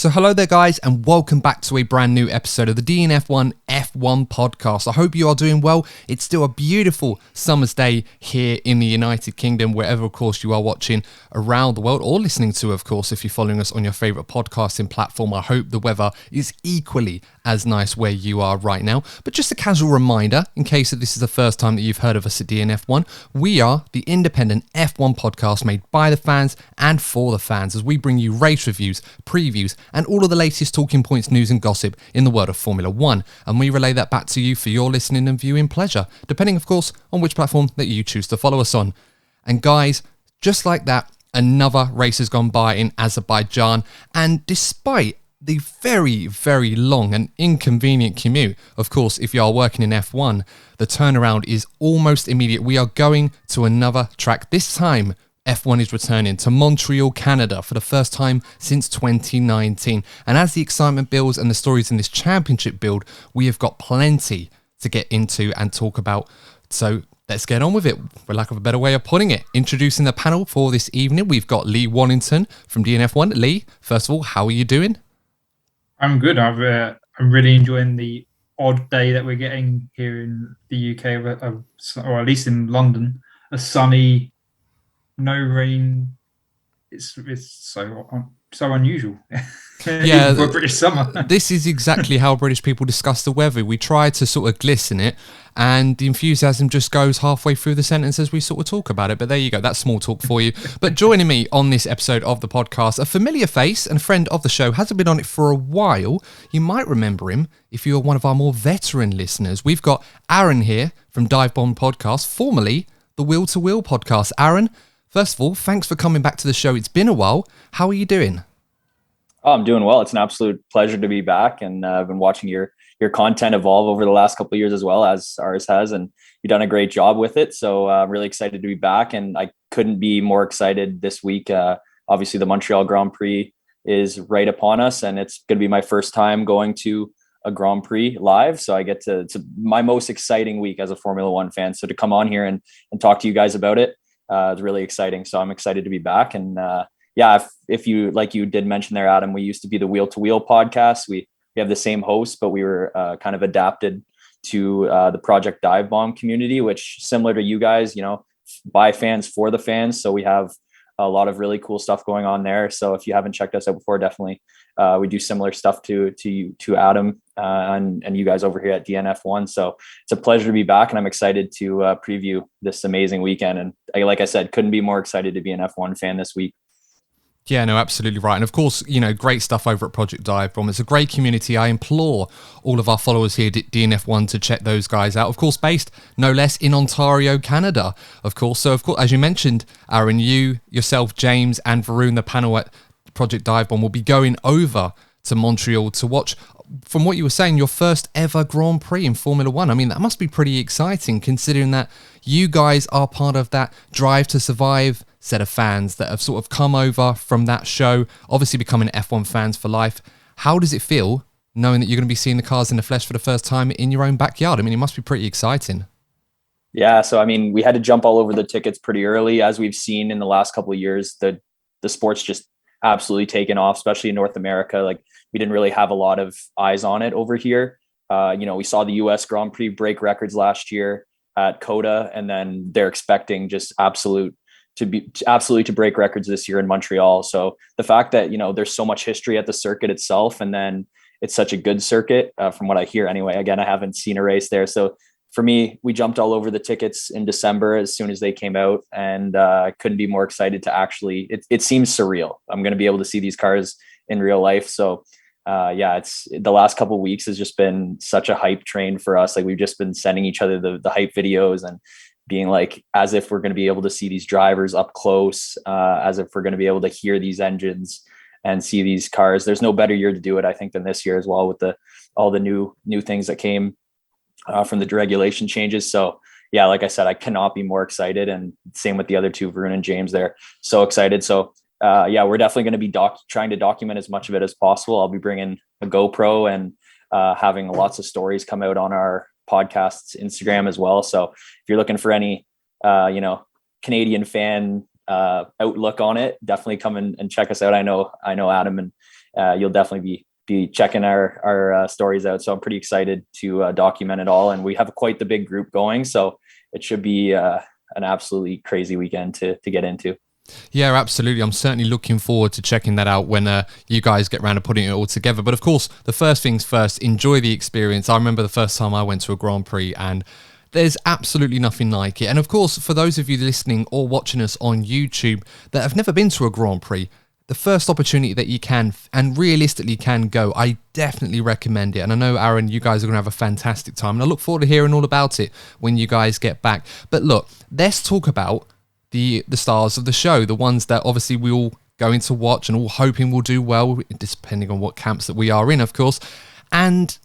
So hello there guys, and welcome back to a brand new episode of the DNF1 F1 podcast. I hope you are doing well. It's still a beautiful summer's day here in the United Kingdom, wherever of course you are watching around the world or listening to, of course, if you're following us on your favorite podcasting platform. I hope the weather is equally as nice where you are right now. But just a casual reminder, in case that this is the first time that you've heard of us at DNF1, we are the independent F1 podcast made by the fans and for the fans, as we bring you race reviews, previews, and all of the latest talking points, news and gossip in the world of Formula One. And we relay that back to you for your listening and viewing pleasure, depending of course on which platform that you choose to follow us on. And guys, just like that, another race has gone by in Azerbaijan, and despite the very, very long and inconvenient commute, of course, if you are working in F1, the turnaround is almost immediate. We are going to another track. This time, F1 is returning to Montreal, Canada for the first time since 2019. And as the excitement builds and the stories in this championship build, we have got plenty to get into and talk about. So let's get on with it, for lack of a better way of putting it. Introducing the panel for this evening, we've got Lee Wallington from DNF1. Lee, first of all, how are you doing? I'm good. I'm really enjoying the odd day that we're getting here in the UK, or at least in London. A sunny, no rain. It's so unusual. Yeah, for British summer. This is exactly how British people discuss the weather. We try to sort of glisten it, and the enthusiasm just goes halfway through the sentence as we sort of talk about it. But there you go, that's small talk for you. But joining me on this episode of the podcast, a familiar face and friend of the show, hasn't been on it for a while. You might remember him if you're one of our more veteran listeners. We've got Aaron here from Divebomb Podcast, formerly the Wheel to Wheel podcast. Aaron, first of all, thanks for coming back to the show. It's been a while. How are you doing? Oh, I'm doing well. It's an absolute pleasure to be back, and I've been watching your content evolve over the last couple of years as well as ours has, and you've done a great job with it. So I'm really excited to be back, and I couldn't be more excited this week. Obviously, the Montreal Grand Prix is right upon us, and it's going to be my first time going to a Grand Prix live. So I get to, it's my most exciting week as a Formula One fan. So to come on here and talk to you guys about it, it's really exciting. So I'm excited to be back. And yeah, if you, like you did mention there, Adam, we used to be the Wheel to Wheel podcast. We have the same host, but we were kind of adapted to the Project Divebomb community, which similar to you guys, by fans for the fans. So we have a lot of really cool stuff going on there. So if you haven't checked us out before, definitely we do similar stuff to Adam and you guys over here at DNF1. So it's a pleasure to be back, and I'm excited to preview this amazing weekend. And like I said, couldn't be more excited to be an F1 fan this week. Yeah, no, absolutely right. And of course, great stuff over at Project Divebomb. It's a great community. I implore all of our followers here at DNF1 to check those guys out. Of course, based no less in Ontario, Canada, of course. So, of course, as you mentioned, Aaron, you, yourself, James, and Varun, the panel at Project Divebomb, will be going over to Montreal to watch, from what you were saying, your first ever Grand Prix in Formula One. I mean, that must be pretty exciting, considering that you guys are part of that Drive to Survive set of fans that have sort of come over from that show, obviously becoming F1 fans for life. How does it feel knowing that you're going to be seeing the cars in the flesh for the first time in your own backyard? I mean, it must be pretty exciting. Yeah, so I mean, we had to jump all over the tickets pretty early. As we've seen in the last couple of years, the sport's just absolutely taken off, especially in North America. Like, we didn't really have a lot of eyes on it over here. We saw the US Grand Prix break records last year at COTA, and then they're expecting just absolutely to break records this year in Montreal. So the fact that, there's so much history at the circuit itself, and then it's such a good circuit, from what I hear anyway. Again, I haven't seen a race there. So for me, we jumped all over the tickets in December as soon as they came out, and couldn't be more excited to actually, it seems surreal. I'm going to be able to see these cars in real life. So it's the last couple of weeks has just been such a hype train for us. Like, we've just been sending each other the hype videos and being like, as if we're going to be able to see these drivers up close, as if we're going to be able to hear these engines and see these cars. There's no better year to do it, I think, than this year as well, with all the new things that came from the regulation changes. So yeah, like I said, I cannot be more excited, and same with the other two, Varun and James. They're so excited. So we're definitely going to be trying to document as much of it as possible. I'll be bringing a GoPro and having lots of stories come out on our podcast's Instagram as well. So if you're looking for any Canadian fan outlook on it, definitely come and check us out. I know Adam you'll definitely be checking our stories out. So I'm pretty excited to document it all. And we have quite the big group going. So it should be an absolutely crazy weekend to get into. Yeah, absolutely. I'm certainly looking forward to checking that out when you guys get around to putting it all together. But of course, the first things first, enjoy the experience. I remember the first time I went to a Grand Prix, and there's absolutely nothing like it. And of course, for those of you listening or watching us on YouTube that have never been to a Grand Prix, the first opportunity that you can and realistically can go, I definitely recommend it. And I know, Aaron, you guys are going to have a fantastic time. And I look forward to hearing all about it when you guys get back. But look, let's talk about the stars of the show, the ones that obviously we all going to watch and all hoping will do well, depending on what camps that we are in, of course. And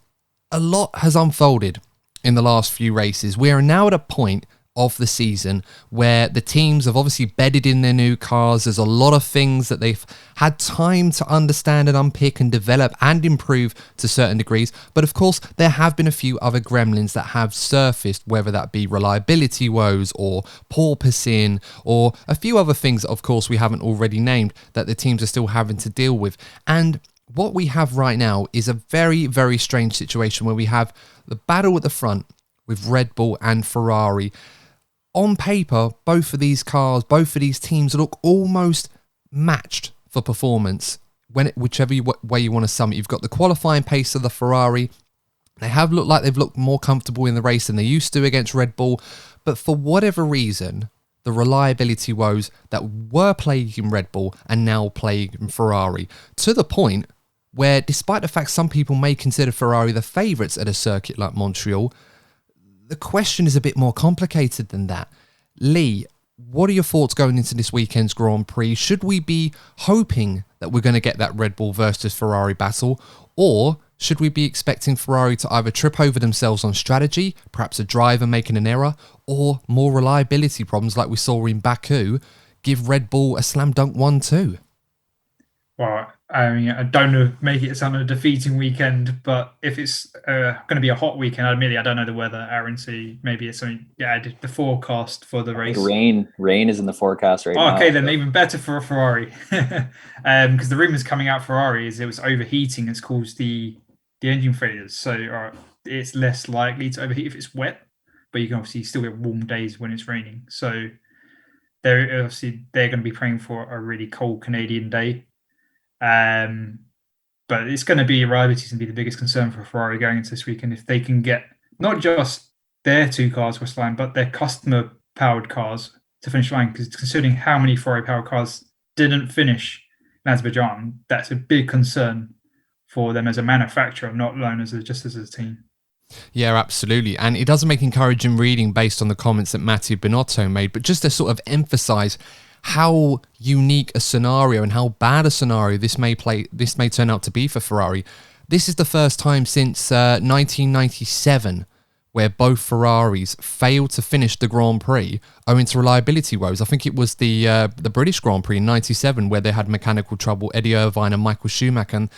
a lot has unfolded in the last few races. We are now at a point of the season where the teams have obviously bedded in their new cars. There's a lot of things that they've had time to understand and unpick and develop and improve to certain degrees. But of course, there have been a few other gremlins that have surfaced, whether that be reliability woes or porpoising or a few other things that, of course, we haven't already named that the teams are still having to deal with. And what we have right now is a very, very strange situation where we have the battle at the front with Red Bull and Ferrari. On paper, both of these cars, both of these teams look almost matched for performance. Whichever way you want to sum it, you've got the qualifying pace of the Ferrari. They have looked like they've looked more comfortable in the race than they used to against Red Bull. But for whatever reason, the reliability woes that were plaguing Red Bull are now plaguing Ferrari. To the point where, despite the fact some people may consider Ferrari the favourites at a circuit like Montreal, the question is a bit more complicated than that. Lee, what are your thoughts going into this weekend's Grand Prix? Should we be hoping that we're going to get that Red Bull versus Ferrari battle? Or should we be expecting Ferrari to either trip over themselves on strategy, perhaps a driver making an error, or more reliability problems like we saw in Baku give Red Bull a slam dunk 1-2? Well, I mean, I don't know, make it sound a defeating weekend, but if it's going to be a hot weekend, admittedly, I don't know the weather, Aaron, so maybe it's something, the forecast for the race. Rain is in the forecast right now. Okay, then even better for a Ferrari. Because the rumours coming out Ferrari is it was overheating. It's caused the engine failures. So it's less likely to overheat if it's wet, but you can obviously still get warm days when it's raining. So they're going to be praying for a really cold Canadian day. But it's going to be reliability is going to be the biggest concern for Ferrari going into this weekend. If they can get not just their two cars across the line, but their customer powered cars to finish the line, because considering how many Ferrari powered cars didn't finish in Azerbaijan, that's a big concern for them as a manufacturer, not alone just as a team. Yeah, absolutely. And it doesn't make encouraging reading based on the comments that Mattia Binotto made, but just to sort of emphasize how unique a scenario and how bad a scenario this may turn out to be for Ferrari. This is the first time since 1997 where both Ferraris failed to finish the Grand Prix owing to reliability woes. I think it was the British Grand Prix in 97 where they had mechanical trouble, Eddie Irvine and Michael Schumacher, and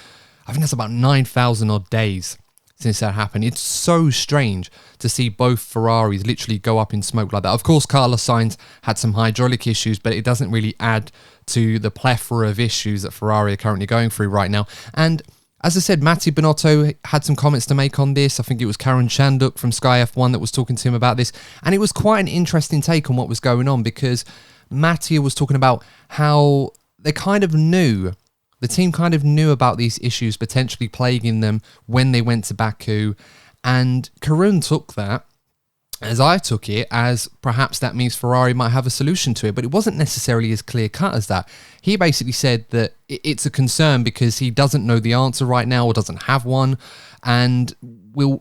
I think that's about 9,000 odd days since that happened. It's so strange to see both Ferraris literally go up in smoke like that. Of course, Carlos Sainz had some hydraulic issues, but it doesn't really add to the plethora of issues that Ferrari are currently going through right now. And as I said, Mattia Binotto had some comments to make on this. I think it was Karen Chanduk from Sky F1 that was talking to him about this. And it was quite an interesting take on what was going on, because Mattia was talking about how they kind of knew, the team kind of knew about these issues potentially plaguing them when they went to Baku. And Karun took that, as I took it, as perhaps that means Ferrari might have a solution to it. But it wasn't necessarily as clear cut as that. He basically said that it's a concern because he doesn't know the answer right now or doesn't have one. And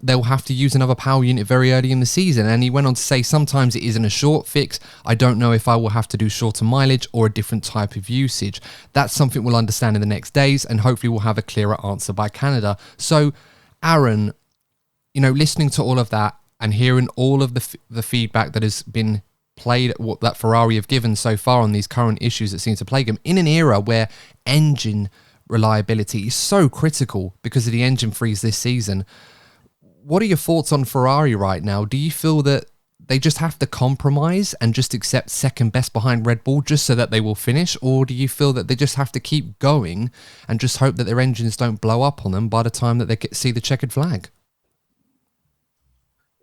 they'll have to use another power unit very early in the season. And he went on to say sometimes it isn't a short fix. I don't know if I will have to do shorter mileage or a different type of usage. That's something we'll understand in the next days, and hopefully we'll have a clearer answer by Canada. So, Aaron, listening to all of that and hearing all of the feedback that has been played, what that Ferrari have given so far on these current issues that seem to plague them in an era where engine reliability is so critical because of the engine freeze this season. What are your thoughts on Ferrari right now? Do you feel that they just have to compromise and just accept second best behind Red Bull just so that they will finish? Or do you feel that they just have to keep going and just hope that their engines don't blow up on them by the time that they see the checkered flag?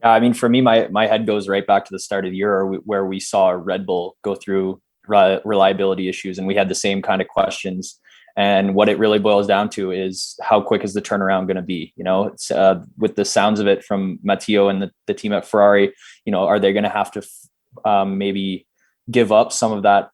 Yeah, I mean, for me, my head goes right back to the start of the year where we saw Red Bull go through reliability issues, and we had the same kind of questions. And what it really boils down to is how quick is the turnaround going to be? You know, it's, with the sounds of it from Matteo and the team at Ferrari, you know, are they going to have to maybe give up some of that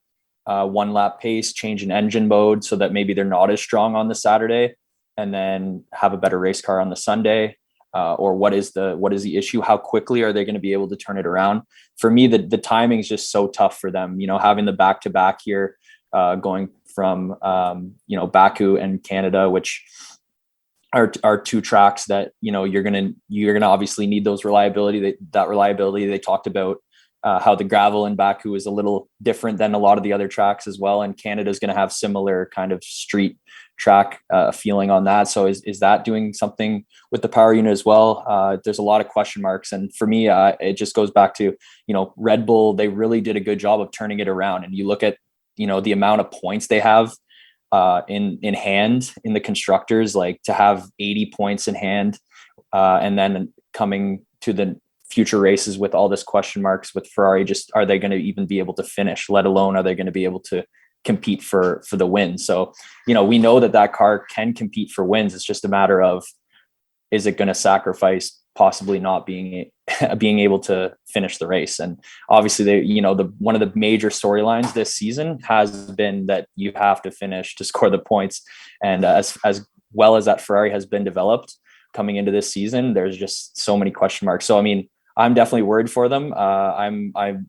one lap pace, change in engine mode so that maybe they're not as strong on the Saturday, and then have a better race car on the Sunday? Or what is the issue? How quickly are they going to be able to turn it around? For me, the timing is just so tough for them. You know, having the back-to-back here, going from Baku and Canada, which are two tracks that you're gonna obviously need those reliability. That reliability they talked about. How the gravel in Baku is a little different than a lot of the other tracks as well, and Canada is going to have similar kind of street track feeling on that. So is that doing something with the power unit as well? There's a lot of question marks, and for me, it just goes back to Red Bull. They really did a good job of turning it around, and you look at the amount of points they have in hand in the constructors, like to have 80 points in hand, and then coming to the future races with all this question marks with Ferrari, just are they going to even be able to finish, let alone are they going to be able to compete for the win? So we know that car can compete for wins. It's just a matter of, is it going to sacrifice possibly not being able to finish the race? And obviously one of the major storylines this season has been that you have to finish to score the points, and as well as that Ferrari has been developed coming into this season, there's just so many question marks. So I mean, I'm definitely worried for them.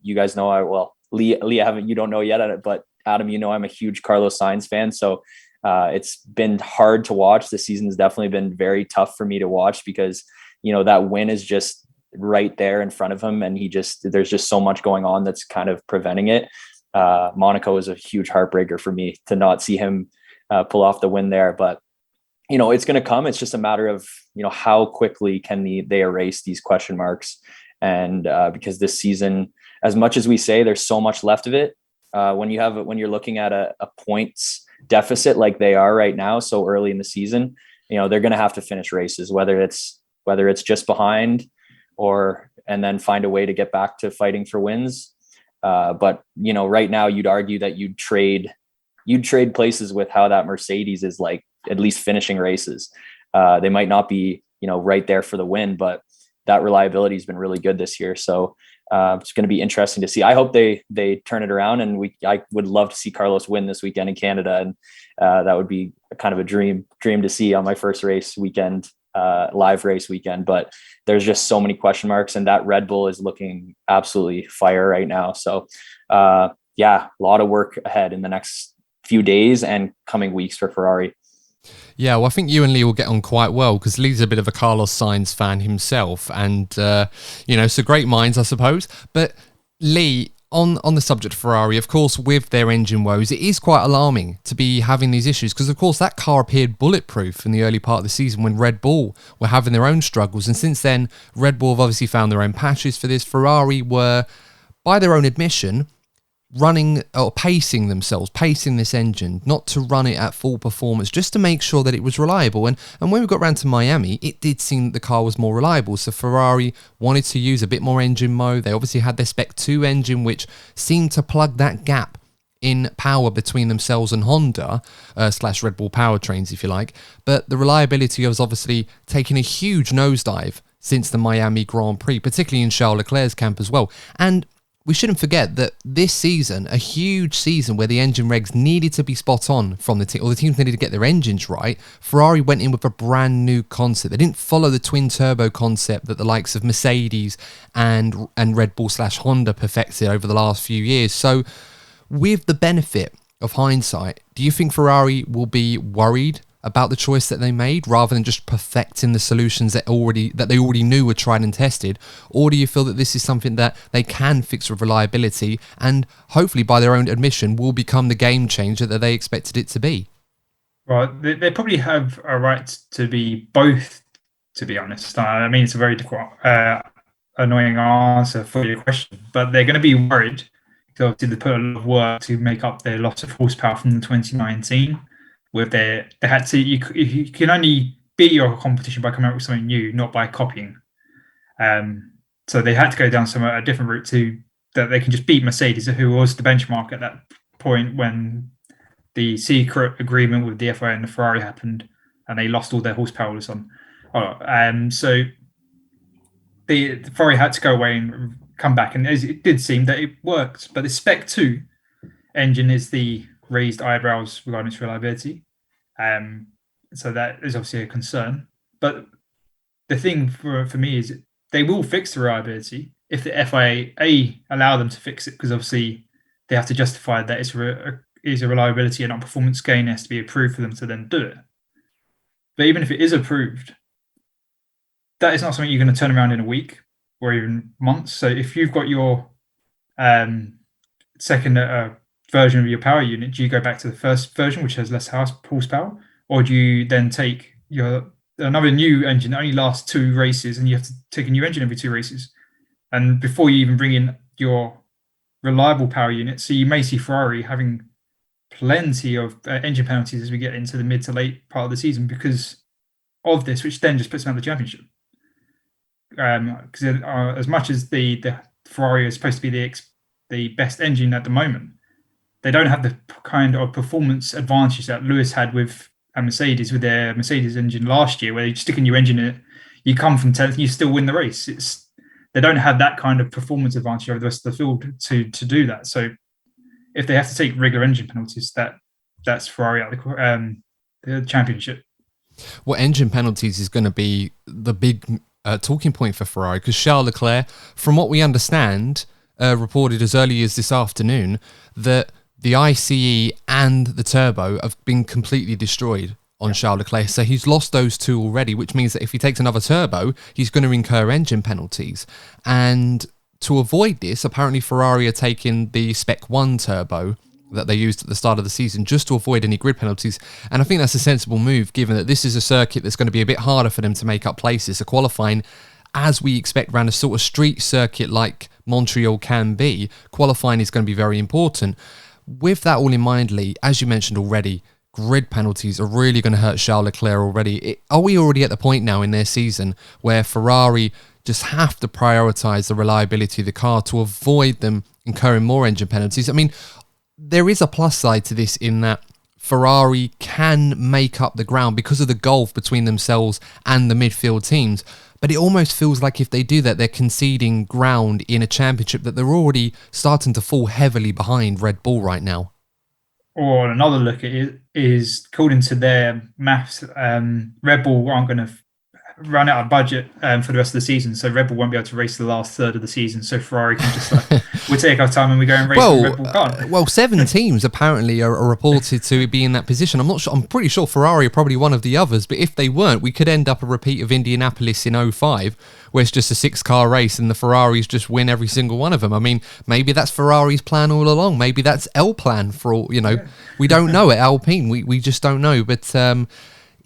You guys know, Lee, you don't know yet, but Adam, I'm a huge Carlos Sainz fan. So it's been hard to watch. The season has definitely been very tough for me to watch because, that win is just right there in front of him. And there's just so much going on that's kind of preventing it. Monaco is a huge heartbreaker for me to not see him pull off the win there, but it's going to come. It's just a matter of, how quickly can they erase these question marks. And because this season, as much as we say there's so much left of it, when you're looking at a points deficit like they are right now, so early in the season, they're going to have to finish races, whether it's just behind and then find a way to get back to fighting for wins. But right now you'd argue that you'd trade places with how that Mercedes is like at least finishing races. They might not be, right there for the win, but that reliability has been really good this year. So it's going to be interesting to see. I hope they turn it around, and I would love to see Carlos win this weekend in Canada. And that would be kind of a dream to see on my first race weekend, live race weekend. But there's just so many question marks, and that Red Bull is looking absolutely fire right now. So a lot of work ahead in the next few days and coming weeks for Ferrari. Yeah, well, I think you and Lee will get on quite well because Lee's a bit of a Carlos Sainz fan himself, and so great minds, I suppose. But Lee, on the subject of Ferrari, of course, with their engine woes, it is quite alarming to be having these issues because, of course, that car appeared bulletproof in the early part of the season when Red Bull were having their own struggles, and since then, Red Bull have obviously found their own patches for this. Ferrari were, by their own admission, running or pacing this engine, not to run it at full performance, just to make sure that it was reliable. And when we got around to Miami, it did seem that the car was more reliable. So Ferrari wanted to use a bit more engine mode. They obviously had their Spec 2 engine, which seemed to plug that gap in power between themselves and Honda / Red Bull powertrains, if you like. But the reliability was obviously taking a huge nosedive since the Miami Grand Prix, particularly in Charles Leclerc's camp as well. And we shouldn't forget that this season, a huge season where the engine regs needed to be spot on from the team, or the teams needed to get their engines right, Ferrari went in with a brand new concept. They didn't follow the twin turbo concept that the likes of Mercedes and Red Bull / Honda perfected over the last few years. So with the benefit of hindsight, do you think Ferrari will be worried about the choice that they made rather than just perfecting the solutions that they already knew were tried and tested? Or do you feel that this is something that they can fix with reliability and hopefully by their own admission will become the game changer that they expected it to be? Well, they probably have a right to be both, to be honest. I mean, it's a very difficult annoying answer for your question, but they're going to be worried. So obviously they put a lot of work to make up their loss of horsepower from the 2019. With they had to you can only beat your competition by coming up with something new, not by copying. So they had to go down a different route to that they can just beat Mercedes, who was the benchmark at that point when the secret agreement with the FIA and the Ferrari happened, and they lost all their horsepower or something. So the Ferrari had to go away and come back, and it did seem that it worked. But the Spec 2 engine is the raised eyebrows regarding its reliability. So that is obviously a concern. But the thing for me is they will fix the reliability if the FIA allow them to fix it, because obviously they have to justify that it's a reliability and not performance gain. It has to be approved for them to then do it. But even if it is approved, that is not something you're going to turn around in a week or even months. So if you've got your second version of your power unit, do you go back to the first version, which has less horsepower, or do you then take another new engine that only lasts 2 races, and you have to take a new engine every 2 races? And before you even bring in your reliable power unit, so you may see Ferrari having plenty of engine penalties as we get into the mid to late part of the season because of this, which then just puts them out of the championship. Because as much as the Ferrari is supposed to be the best engine at the moment, they don't have the kind of performance advantage that Lewis had with Mercedes, with their Mercedes engine last year, where you stick a new engine in it, you come from 10th and you still win the race. They don't have that kind of performance advantage over the rest of the field to do that. So if they have to take regular engine penalties, that's Ferrari out of the championship. Well, engine penalties is going to be the big talking point for Ferrari, because Charles Leclerc, from what we understand, reported as early as this afternoon that the ICE and the turbo have been completely destroyed on Charles Leclerc. So he's lost those 2 already, which means that if he takes another turbo, he's going to incur engine penalties. And to avoid this, apparently Ferrari are taking the Spec 1 turbo that they used at the start of the season just to avoid any grid penalties. And I think that's a sensible move, given that this is a circuit that's going to be a bit harder for them to make up places. So qualifying, as we expect around a sort of street circuit like Montreal can be, qualifying is going to be very important. With that all in mind, Lee, as you mentioned already, grid penalties are really going to hurt Charles Leclerc already. Are we already at the point now in their season where Ferrari just have to prioritise the reliability of the car to avoid them incurring more engine penalties? I mean, there is a plus side to this in that Ferrari can make up the ground because of the gulf between themselves and the midfield teams. But it almost feels like if they do that, they're conceding ground in a championship that they're already starting to fall heavily behind Red Bull right now. Or another look at it is, according to their maths, Red Bull aren't going to run out of budget for the rest of the season, so Red Bull won't be able to race the last third of the season. So Ferrari can just we take our time and we go and race. Red Bull can't. 7 teams apparently are reported to be in that position. I'm not sure. I'm pretty sure Ferrari are probably one of the others, but if they weren't, we could end up a repeat of Indianapolis in 2005, where it's just a 6-car race and the Ferraris just win every single one of them. I mean, maybe that's Ferrari's plan all along. Maybe that's L plan for all. We don't know at Alpine. We just don't know, but.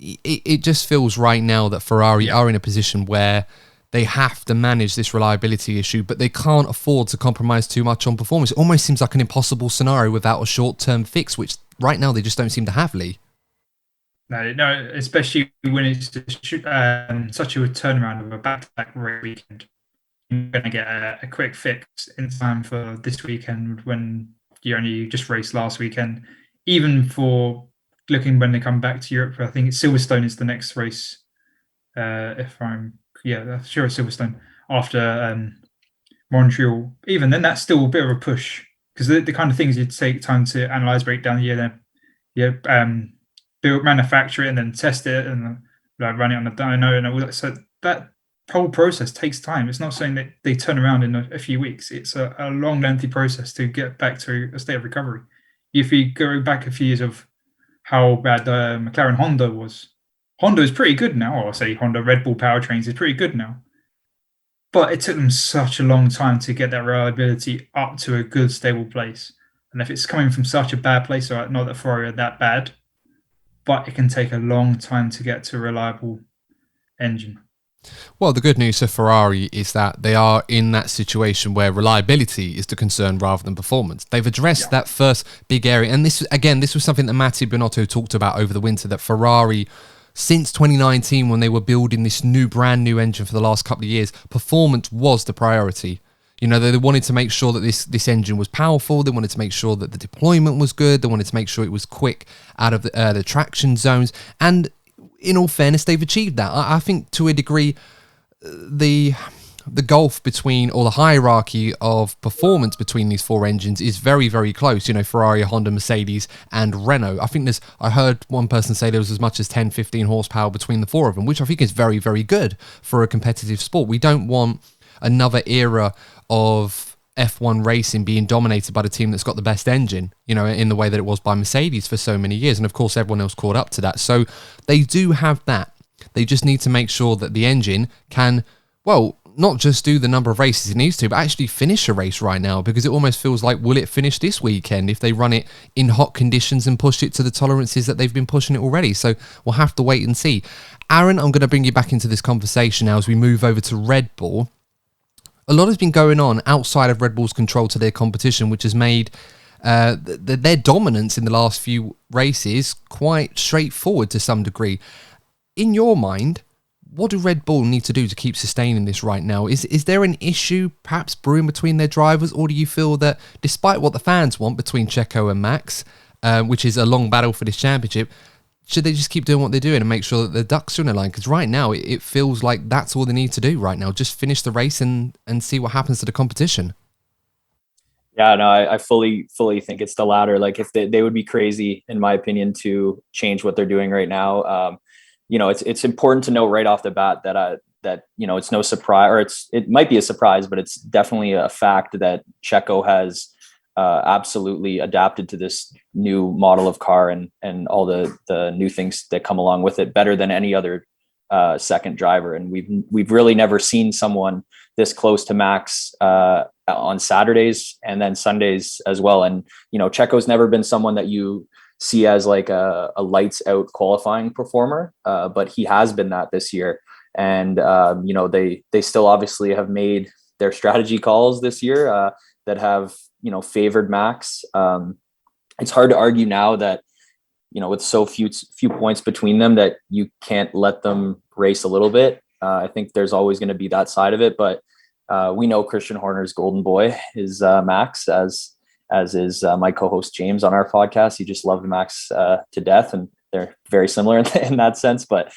It just feels right now that Ferrari are in a position where they have to manage this reliability issue, but they can't afford to compromise too much on performance. It almost seems like an impossible scenario without a short-term fix, which right now they just don't seem to have, Lee. No, especially when it's such a turnaround of a back-to-back race weekend. You're going to get a quick fix in time for this weekend when you only just raced last weekend. Even for looking when they come back to Europe, I think Silverstone is the next race. Sure it's Silverstone after Montreal. Even then, that's still a bit of a push, because the kind of things you'd take time to analyze, break down, build, manufacture it, and then test it, and run it on the dyno, and all that. So that whole process takes time. It's not something that they turn around in a few weeks. It's a long, lengthy process to get back to a state of recovery. If you go back a few years of how bad McLaren Honda was. Honda is pretty good now, or I'll say Honda Red Bull powertrains is pretty good now. But it took them such a long time to get that reliability up to a good, stable place. And if it's coming from such a bad place, not that Ferrari are that bad, but it can take a long time to get to a reliable engine. Well, the good news for Ferrari is that they are in that situation where reliability is the concern rather than performance. They've addressed that first big area. And this was something that Mattia Binotto talked about over the winter, that Ferrari, since 2019, when they were building this brand new engine for the last couple of years, performance was the priority. You know, they wanted to make sure that this engine was powerful. They wanted to make sure that the deployment was good. They wanted to make sure it was quick out of the traction zones. And in all fairness, they've achieved that. I think to a degree, the gulf between, or the hierarchy of performance between these four engines is very, very close. You know, Ferrari, Honda, Mercedes, and Renault. I heard one person say there was as much as 10, 15 horsepower between the four of them, which I think is very, very good for a competitive sport. We don't want another era of F1 racing being dominated by the team that's got the best engine, you know, in the way that it was by Mercedes for so many years. And of course, everyone else caught up to that. So they do have that. They just need to make sure that the engine can, well, not just do the number of races it needs to, but actually finish a race right now, because it almost feels like, will it finish this weekend if they run it in hot conditions and push it to the tolerances that they've been pushing it already? So we'll have to wait and see. Aaron, I'm going to bring you back into this conversation now as we move over to Red Bull. A lot has been going on outside of Red Bull's control to their competition, which has made their dominance in the last few races quite straightforward to some degree. In your mind, what do Red Bull need to do to keep sustaining this right now? Is there an issue perhaps brewing between their drivers, or do you feel that despite what the fans want between Checo and Max, which is a long battle for this championship, should they just keep doing what they're doing and make sure that the ducks are in a line? Because right now it feels like that's all they need to do right now. Just finish the race and see what happens to the competition. Yeah, no, I fully think it's the latter. Like, if they would be crazy, in my opinion, to change what they're doing right now. You know, it's important to note right off the bat that you know, it's no surprise, or it might be a surprise, but it's definitely a fact that Checo has absolutely adapted to this new model of car and all the new things that come along with it better than any other second driver. And we've really never seen someone this close to Max on Saturdays and then Sundays as well. And you know, Checo's never been someone that you see as like a lights out qualifying performer, but he has been that this year. And you know, they still obviously have made their strategy calls this year that have, you know, favored Max. It's hard to argue now that, you know, with so few points between them, that you can't let them race a little bit. I think there's always going to be that side of it, but we know Christian Horner's golden boy is Max, as is my co-host James on our podcast. He just loved Max to death, and they're very similar in that sense. But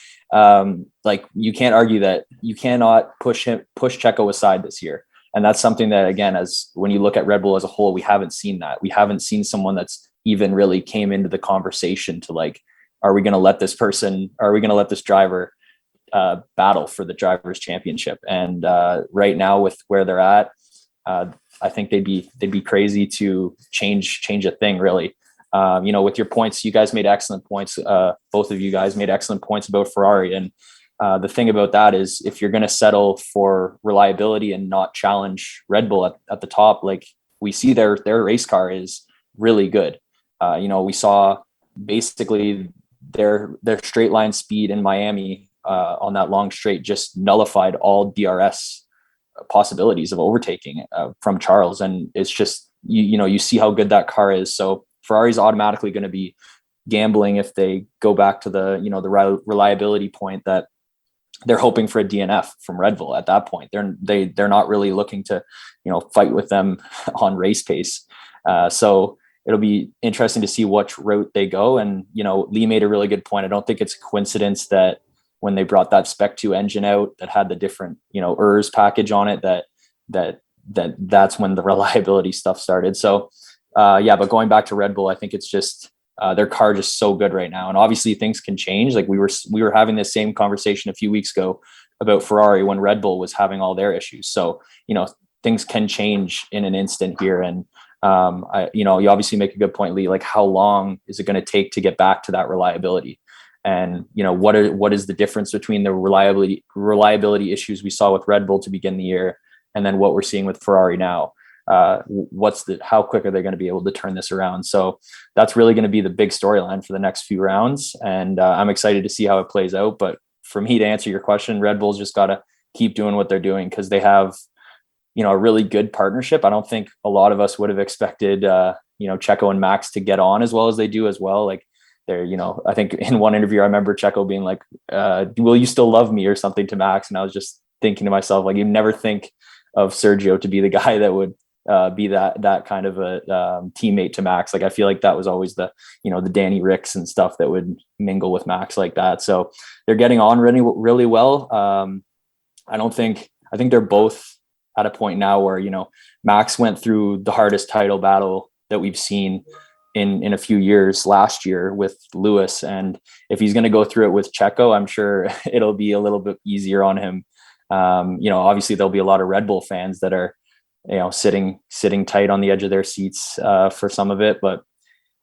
like, you can't argue that you cannot push Checo aside this year. And that's something that, again, as when you look at Red Bull as a whole, we haven't seen that. We haven't seen someone that's even really came into the conversation to like, are we going to let this driver battle for the drivers' championship? And right now, with where they're at, I think they'd be crazy to change a thing, really. You know, with your points, you guys made excellent points. Both of you guys made excellent points about Ferrari. And the thing about that is, if you're going to settle for reliability and not challenge Red Bull at the top, like we see their race car is really good. You know, we saw basically their straight line speed in Miami on that long straight just nullified all DRS possibilities of overtaking from Charles. And it's just, you know, you see how good that car is. So Ferrari's automatically going to be gambling if they go back to the, you know, the reliability point, that they're hoping for a DNF from Red Bull at that point. They're not really looking to, you know, fight with them on race pace. So it'll be interesting to see which route they go. And, you know, Lee made a really good point. I don't think it's a coincidence that when they brought that Spec 2 engine out that had the different, you know, ERS package on it, that's when the reliability stuff started. So yeah, but going back to Red Bull, I think it's just their car just so good right now. And obviously things can change. Like we were having this same conversation a few weeks ago about Ferrari when Red Bull was having all their issues. So, you know, things can change in an instant here. And you know, you obviously make a good point, Lee, like how long is it going to take to get back to that reliability? And, you know, what is the difference between the reliability issues we saw with Red Bull to begin the year and then what we're seeing with Ferrari now? How quick are they going to be able to turn this around? So that's really going to be the big storyline for the next few rounds. And I'm excited to see how it plays out. But for me to answer your question, Red Bull's just got to keep doing what they're doing because they have, a really good partnership. I don't think a lot of us would have expected, Checo and Max to get on as well as they do as well. Like they're, I think in one interview, I remember Checo being like, will you still love me or something to Max? And I was just thinking to myself, like, you never think of Sergio to be the guy that would be that kind of a teammate to Max. Like, I feel like that was always the Danny Ricks and stuff that would mingle with Max like that. So they're getting on really, really well. I think they're both at a point now where, Max went through the hardest title battle that we've seen in a few years last year with Lewis. And if he's going to go through it with Checo, I'm sure it'll be a little bit easier on him. Obviously there'll be a lot of Red Bull fans that are, sitting tight on the edge of their seats for some of it. But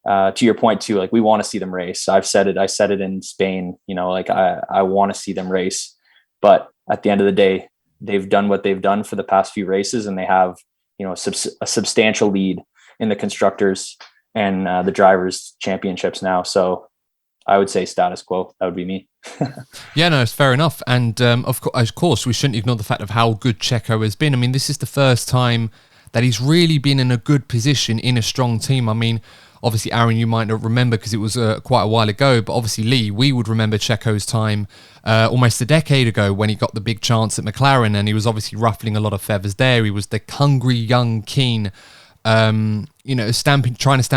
to your point too, like we want to see them race. I said it in Spain, I want to see them race, but at the end of the day, they've done what they've done for the past few races, and they have, a substantial lead in the constructors and the drivers championships now. So I would say status quo. That would be me. Yeah, no, it's fair enough. And of course, we shouldn't ignore the fact of how good Checo has been. I mean, this is the first time that he's really been in a good position in a strong team. I mean, obviously, Aaron, you might not remember because it was quite a while ago, but obviously, Lee, we would remember Checo's time almost a decade ago when he got the big chance at McLaren, and he was obviously ruffling a lot of feathers there. He was the hungry, young, keen, trying to stamp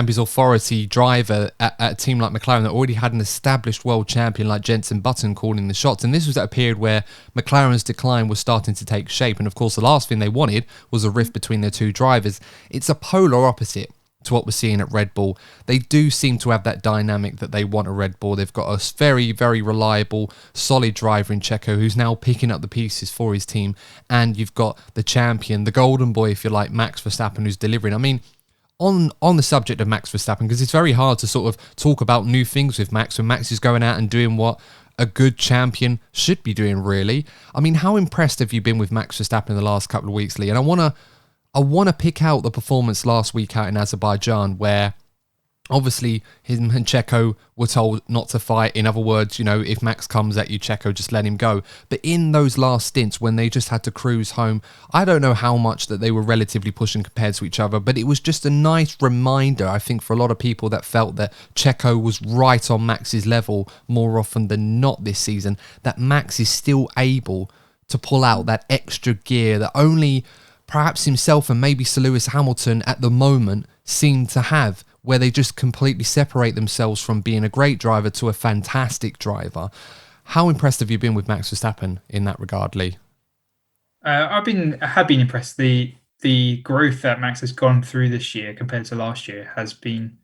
his authority driver at a team like McLaren that already had an established world champion like Jenson Button calling the shots. And this was at a period where McLaren's decline was starting to take shape. And of course, the last thing they wanted was a rift between their two drivers. It's a polar opposite to what we're seeing at Red Bull. They do seem to have that dynamic that they want at Red Bull. They've got a very, very reliable, solid driver in Checo who's now picking up the pieces for his team. And you've got the champion, the golden boy, if you like, Max Verstappen, who's delivering. I mean, on the subject of Max Verstappen, because it's very hard to sort of talk about new things with Max when Max is going out and doing what a good champion should be doing, really. I mean, how impressed have you been with Max Verstappen in the last couple of weeks, Lee? And I want to pick out the performance last week out in Azerbaijan where obviously him and Checo were told not to fight. In other words, if Max comes at you, Checo, just let him go. But in those last stints when they just had to cruise home, I don't know how much that they were relatively pushing compared to each other, but it was just a nice reminder, I think, for a lot of people that felt that Checo was right on Max's level more often than not this season, that Max is still able to pull out that extra gear that only perhaps himself and maybe Sir Lewis Hamilton at the moment seem to have, where they just completely separate themselves from being a great driver to a fantastic driver. How impressed have you been with Max Verstappen in that regard, Lee? I have been impressed. The growth that Max has gone through this year compared to last year has been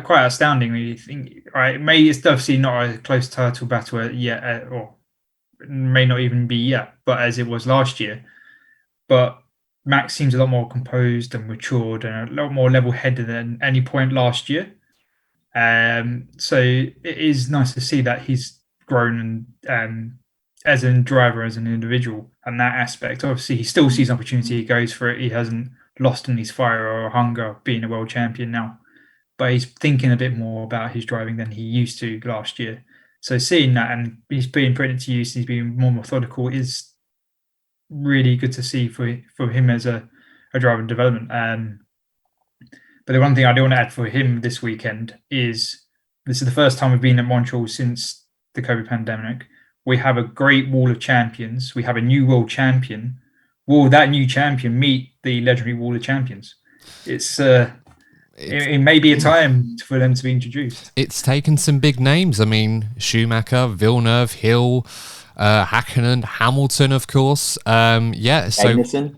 quite astounding. When you think, right, maybe it's obviously not a close title battle yet, or may not even be yet, but as it was last year. But Max seems a lot more composed and matured and a lot more level-headed than any point last year. So it is nice to see that he's grown and as a driver, as an individual, and that aspect. Obviously, he still sees opportunity. He goes for it. He hasn't lost in his fire or hunger of being a world champion now. But he's thinking a bit more about his driving than he used to last year. So seeing that, and he's being put into use, he's being more methodical, is really good to see for him as a driver in development. But the one thing I do want to add for him this weekend is this is the first time we've been at Montreal since the COVID pandemic. We have a great wall of champions. We have a new world champion. Will that new champion meet the legendary wall of champions? It may be a time for them to be introduced. It's taken some big names. I mean, Schumacher, Villeneuve, Hill, Hakkinen, Hamilton, of course. Magnussen.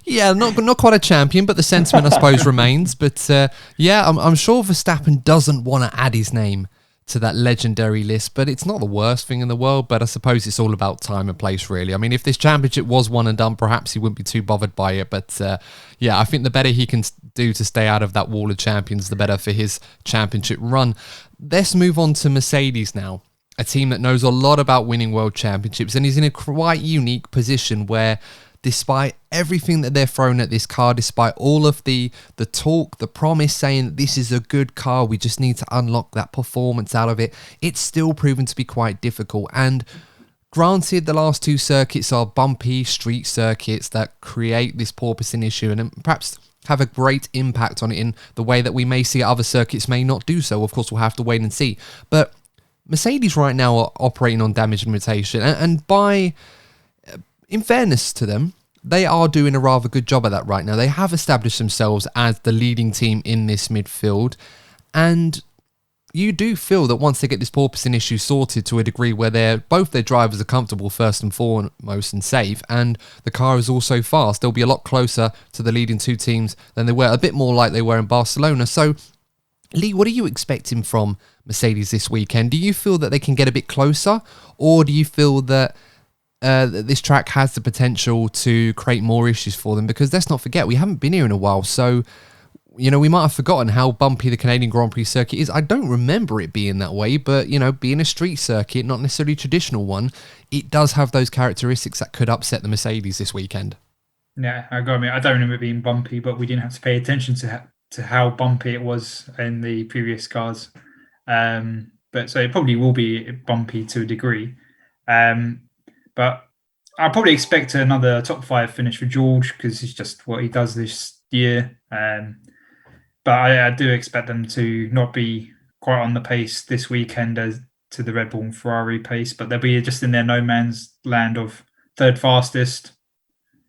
Yeah, not quite a champion, but the sentiment, I suppose, remains. But I'm sure Verstappen doesn't want to add his name to that legendary list, but it's not the worst thing in the world. But I suppose it's all about time and place, really. I mean, if this championship was one and done, perhaps he wouldn't be too bothered by it. But I think the better he can do to stay out of that wall of champions, the better for his championship run. Let's move on to Mercedes now, a team that knows a lot about winning world championships and is in a quite unique position where despite everything that they're throwing at this car, despite all of the talk, the promise saying that this is a good car, we just need to unlock that performance out of it, it's still proven to be quite difficult. And granted, the last two circuits are bumpy street circuits that create this porpoising issue and perhaps have a great impact on it in the way that we may see other circuits may not do so. Of course, we'll have to wait and see. But Mercedes right now are operating on damage limitation, and in fairness to them, they are doing a rather good job at that right now. They have established themselves as the leading team in this midfield, and you do feel that once they get this porpoising issue sorted to a degree where both their drivers are comfortable first and foremost and safe, and the car is also fast, they'll be a lot closer to the leading two teams than they were, a bit more like they were in Barcelona. So, Lee, what are you expecting from Mercedes this weekend? Do you feel that they can get a bit closer, or do you feel that this track has the potential to create more issues for them? Because let's not forget, we haven't been here in a while, so we might have forgotten how bumpy the Canadian Grand Prix circuit is. I don't remember it being that way, but, being a street circuit, not necessarily a traditional one, it does have those characteristics that could upset the Mercedes this weekend. Yeah, I don't remember it being bumpy, but we didn't have to pay attention to how bumpy it was in the previous cars. But so it probably will be bumpy to a degree. But I'll probably expect another top 5 finish for George, because it's just what he does this year. But I do expect them to not be quite on the pace this weekend as to the Red Bull and Ferrari pace, but they'll be just in their no man's land of third fastest,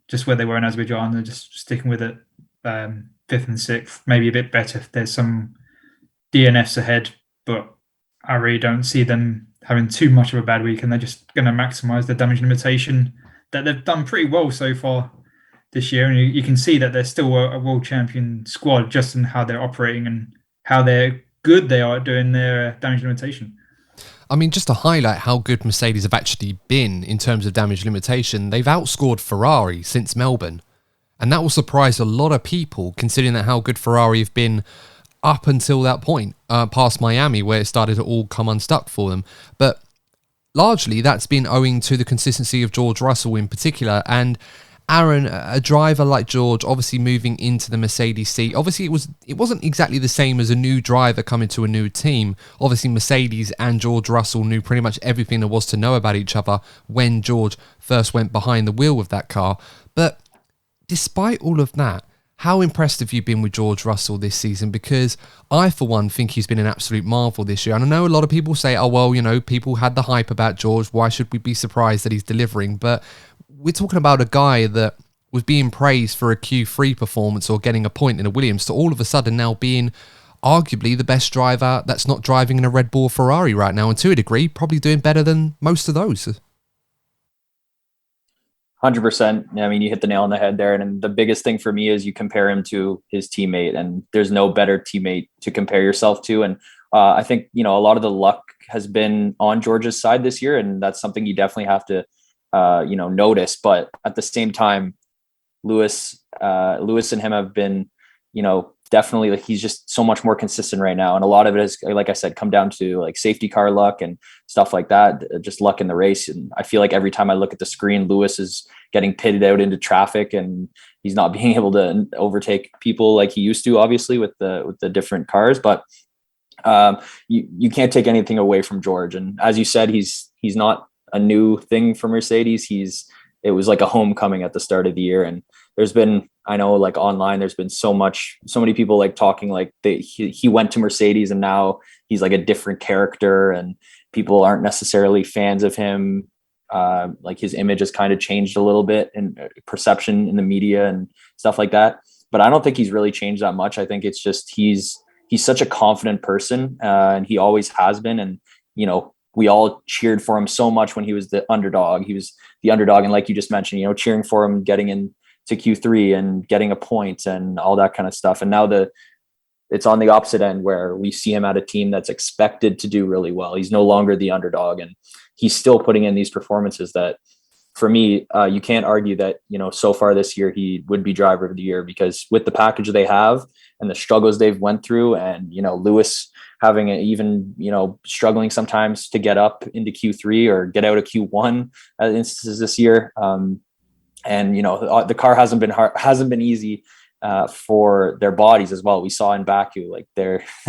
just where they were in Azerbaijan. They're just sticking with it, 5th and 6th, maybe a bit better if there's some DNFs ahead, but I really don't see them having too much of a bad week, and they're just going to maximise their damage limitation that they've done pretty well so far this year. And you can see that they're still a world champion squad just in how they're operating and how good they are at doing their damage limitation. I mean, just to highlight how good Mercedes have actually been in terms of damage limitation, they've outscored Ferrari since Melbourne. And that will surprise a lot of people, considering that how good Ferrari have been up until that point, past Miami, where it started to all come unstuck for them. But largely, that's been owing to the consistency of George Russell in particular. And Aaron, a driver like George, obviously moving into the Mercedes seat, obviously it wasn't exactly the same as a new driver coming to a new team. Obviously, Mercedes and George Russell knew pretty much everything there was to know about each other when George first went behind the wheel of that car. But despite all of that, how impressed have you been with George Russell this season? Because I, for one, think he's been an absolute marvel this year. And I know a lot of people say, oh, well, people had the hype about George. Why should we be surprised that he's delivering? But we're talking about a guy that was being praised for a Q3 performance or getting a point in a Williams to all of a sudden now being arguably the best driver that's not driving in a Red Bull or Ferrari right now. And to a degree, probably doing better than most of those. 100%. I mean, you hit the nail on the head there. And the biggest thing for me is you compare him to his teammate, and there's no better teammate to compare yourself to. And I think, a lot of the luck has been on George's side this year, and that's something you definitely have to, notice. But at the same time, Lewis and him have been, definitely, like, he's just so much more consistent right now. And a lot of it is, like I said, come down to like safety car luck and stuff like that, just luck in the race. And I feel like every time I look at the screen, Lewis is getting pitted out into traffic and he's not being able to overtake people like he used to, obviously with the different cars. But you can't take anything away from George. And as you said, he's not a new thing for Mercedes. It was like a homecoming at the start of the year. And there's been, I know, like online, there's been so many people like talking like he went to Mercedes and now he's like a different character and people aren't necessarily fans of him. Like his image has kind of changed a little bit in perception in the media and stuff like that. But I don't think he's really changed that much. I think it's just he's such a confident person, and he always has been. And, we all cheered for him so much when he was the underdog. He was the underdog. And like you just mentioned, cheering for him getting into Q3 and getting a point and all that kind of stuff. And now it's on the opposite end where we see him at a team that's expected to do really well. He's no longer the underdog, and he's still putting in these performances that, for me, you can't argue that, so far this year he would be driver of the year, because with the package they have and the struggles they've went through, and, Lewis having even, struggling sometimes to get up into Q3 or get out of Q1 instances this year. And, the car hasn't been easy for their bodies as well. We saw in Baku, like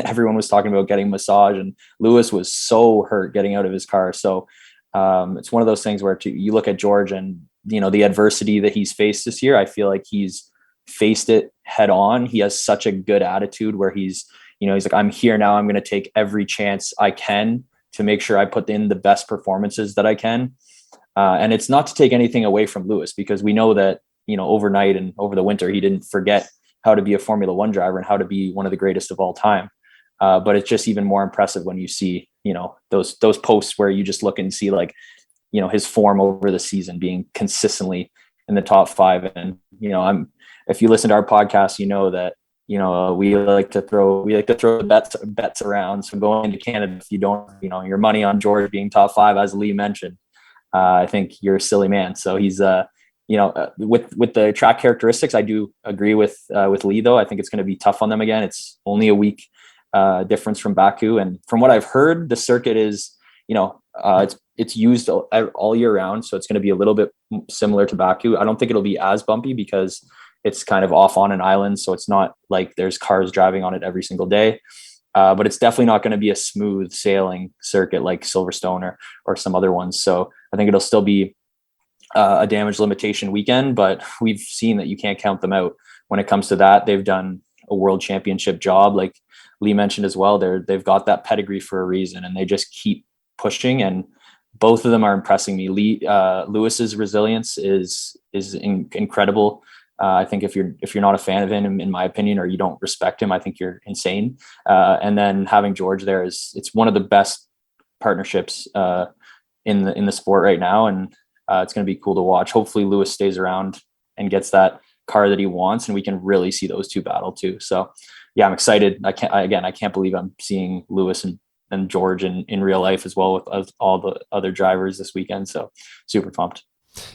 everyone was talking about getting massage, and Lewis was so hurt getting out of his car. So it's one of those things where you look at George and, the adversity that he's faced this year. I feel like he's faced it head on. He has such a good attitude where he's like, I'm here now. I'm going to take every chance I can to make sure I put in the best performances that I can. And it's not to take anything away from Lewis, because we know that, overnight and over the winter, he didn't forget how to be a Formula One driver and how to be one of the greatest of all time. But it's just even more impressive when you see, those posts where you just look and see, like, his form over the season being consistently in the top 5. And, if you listen to our podcast, that, we like to throw bets around. So going into Canada, if you don't, your money on George being top 5, as Lee mentioned, I think you're a silly man. So he's, with the track characteristics, I do agree with Lee, though. I think it's going to be tough on them again. It's only a week difference from Baku. And from what I've heard, the circuit is, it's used all year round. So it's going to be a little bit similar to Baku. I don't think it'll be as bumpy because it's kind of off on an island. So it's not like there's cars driving on it every single day. But it's definitely not going to be a smooth sailing circuit like Silverstone or some other ones. So I think it'll still be a damage limitation weekend, but we've seen that you can't count them out when it comes to that. They've done a world championship job, like Lee mentioned as well. They've got that pedigree for a reason, and they just keep pushing. And both of them are impressing me. Lewis's resilience is incredible. I think if you're not a fan of him, in my opinion, or you don't respect him, I think you're insane. And then having George there it's one of the best partnerships in the sport right now, and it's going to be cool to watch. Hopefully Lewis stays around and gets that car that he wants, and we can really see those two battle too. So yeah, I'm excited. I can't believe I'm seeing Lewis and George in real life as well with all the other drivers this weekend. So super pumped.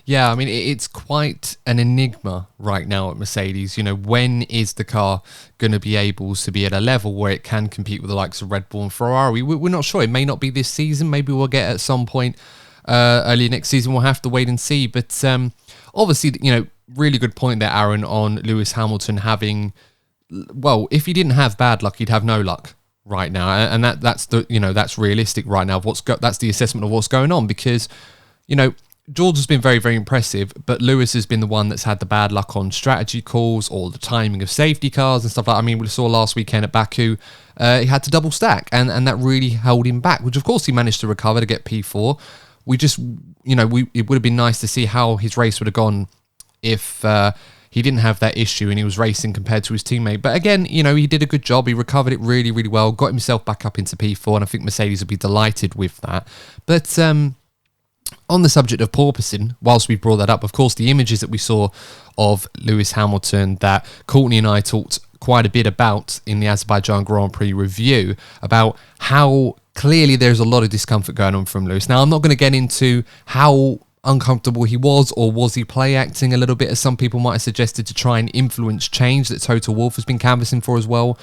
Yeah, I mean, it's quite an enigma right now at Mercedes. When is the car going to be able to be at a level where it can compete with the likes of Red Bull and Ferrari? We're not sure. It may not be this season. Maybe we'll get at some point early next season. We'll have to wait and see. But obviously, really good point there, Aaron, on Lewis Hamilton having, well, if he didn't have bad luck, he'd have no luck right now. And that's realistic right now. That's the assessment of what's going on, because, George has been very, very impressive, but Lewis has been the one that's had the bad luck on strategy calls or the timing of safety cars and stuff like that. I mean, we saw last weekend at Baku, he had to double stack, and that really held him back, which of course he managed to recover to get P4. We just, it would have been nice to see how his race would have gone if he didn't have that issue and he was racing compared to his teammate. But again, he did a good job. He recovered it really, really well, got himself back up into P4, and I think Mercedes would be delighted with that. But on the subject of porpoising, whilst we brought that up, of course, the images that we saw of Lewis Hamilton that Courtney and I talked quite a bit about in the Azerbaijan Grand Prix review, about how clearly there's a lot of discomfort going on from Lewis. Now, I'm not going to get into how uncomfortable he was, or was he play acting a little bit, as some people might have suggested, to try and influence change that Toto Wolff has been canvassing for as well.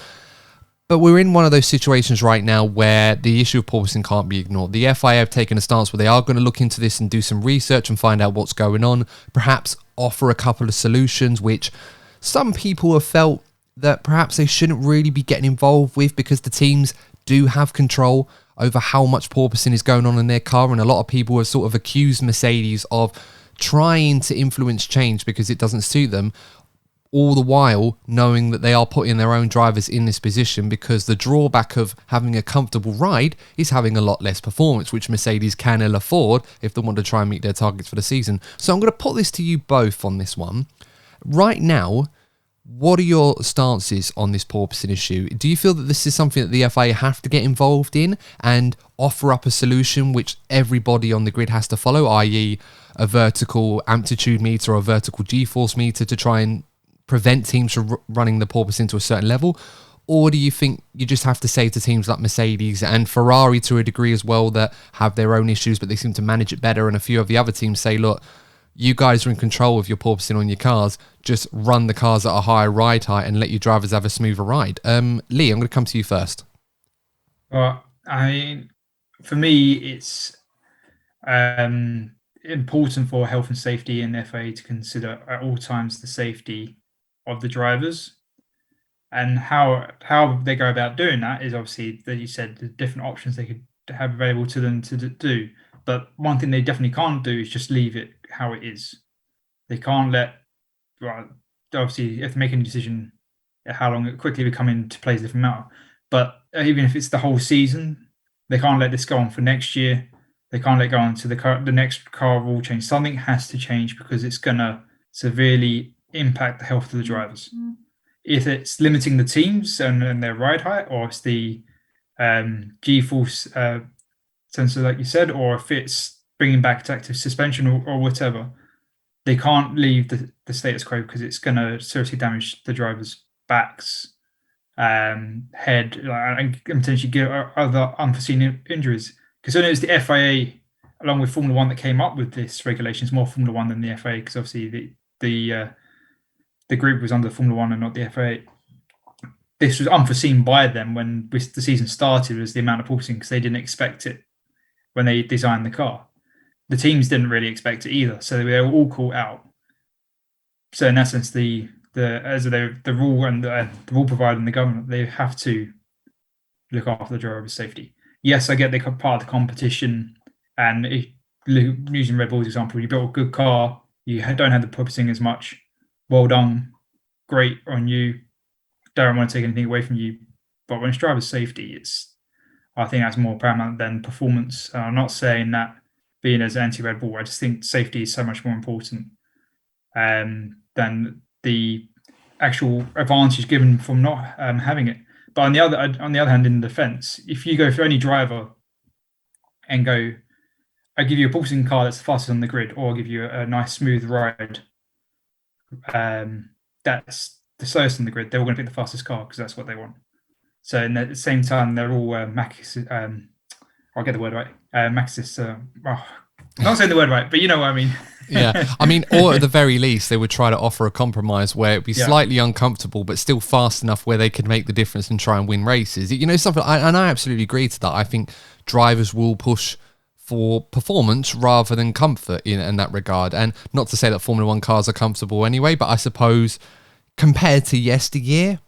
But we're in one of those situations right now where the issue of porpoising can't be ignored. The FIA have taken a stance where they are going to look into this and do some research and find out what's going on, perhaps offer a couple of solutions, which some people have felt that perhaps they shouldn't really be getting involved with, because the teams do have control over how much porpoising is going on in their car. And a lot of people have sort of accused Mercedes of trying to influence change because it doesn't suit them, all the while knowing that they are putting their own drivers in this position, because the drawback of having a comfortable ride is having a lot less performance, which Mercedes can ill afford if they want to try and meet their targets for the season. So I'm going to put this to you both on this one. Right now, what are your stances on this porpoising issue? Do you feel that this is something that the FIA have to get involved in and offer up a solution which everybody on the grid has to follow, i.e. a vertical amplitude meter or a vertical G-force meter to try and prevent teams from running the porpoising to a certain level? Or do you think you just have to say to teams like Mercedes and Ferrari to a degree as well, that have their own issues but they seem to manage it better, and a few of the other teams say, look, you guys are in control of your porpoising on your cars, just run the cars at a higher ride height and let your drivers have a smoother ride? Lee, I'm going to come to you first. Well, I mean, for me, it's important for health and safety in the FIA to consider at all times the safety of the drivers. And how they go about doing that is obviously, that you said, the different options they could have available to them to do. But one thing they definitely can't do is just leave it how it is. They can't obviously, if they make a decision, how long it quickly will come into play is a different matter. But even if it's the whole season, they can't let this go on for next year. They can't let go on to the next car rule change. Something has to change because it's going to severely impact the health of the drivers. Mm-hmm. If it's limiting the teams and their ride height, or it's the G-force sensor, like you said, or if it's bringing back active suspension or whatever, they can't leave the status quo because it's going to seriously damage the drivers' backs, head, and potentially get other unforeseen injuries. Because when it was the FIA, along with Formula One, that came up with this regulation, it's more Formula One than the FIA, because obviously the group was under Formula One and not the FIA. This was unforeseen by them when the season started, was the amount of porpoising, because they didn't expect it when they designed the car. The teams didn't really expect it either, so they were all caught out. So in essence, the rule and the rule provider and the government, they have to look after the driver's safety. Yes, I get they're part of the competition, and using Red Bull's example, you built a good car, you don't have the porpoising as much. Well done, great on you. Don't want to take anything away from you, but when it's driver's safety, I think that's more paramount than performance. I'm not saying that being as anti-Red Bull, I just think safety is so much more important than the actual advantage given from not having it. But on the other hand, in defence, if you go for any driver and go, I give you a porpoising car that's the fastest on the grid, or I'll give you a nice smooth ride, that's the slowest on the grid, they're all going to pick the fastest car because that's what they want. So at the same time, they're all I'll get the word right. Maxis. Not saying the word right, but you know what I mean. Yeah, I mean, or at the very least, they would try to offer a compromise where it'd be slightly uncomfortable, but still fast enough where they could make the difference and try and win races. You know, something. And I absolutely agree to that. I think drivers will push for performance rather than comfort in that regard. And not to say that Formula One cars are comfortable anyway, but I suppose compared to yesteryear,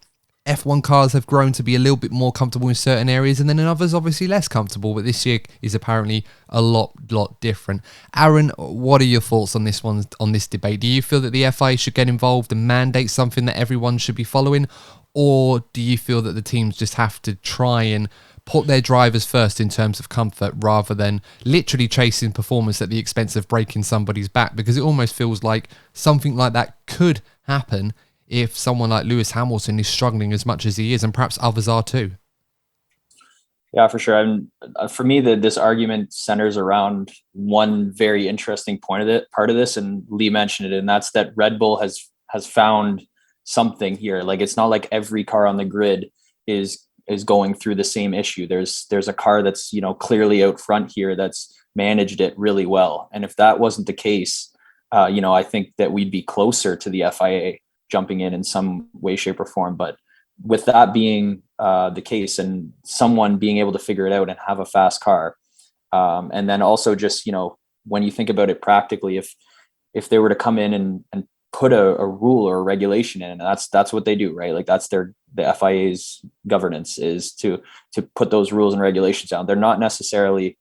F1 cars have grown to be a little bit more comfortable in certain areas, and then in others obviously less comfortable, but this year is apparently a lot different. Aaron, what are your thoughts on this debate? Do you feel that the FIA should get involved and mandate something that everyone should be following, or do you feel that the teams just have to try and put their drivers first in terms of comfort rather than literally chasing performance at the expense of breaking somebody's back? Because it almost feels like something like that could happen if someone like Lewis Hamilton is struggling as much as he is, and perhaps others are too. Yeah, for sure. And for me, this argument centers around one very interesting part of this, and Lee mentioned it, and that's that Red Bull has found something here. Like, it's not like every car on the grid is going through the same issue. There's a car that's, clearly out front here that's managed it really well. And if that wasn't the case, I think that we'd be closer to the FIA jumping in some way, shape, or form. But with that being the case, and someone being able to figure it out and have a fast car, and then also just, when you think about it practically, if they were to come in and put a rule or a regulation in, and that's what they do, right? Like, that's the FIA's governance, is to put those rules and regulations down. They're not necessarily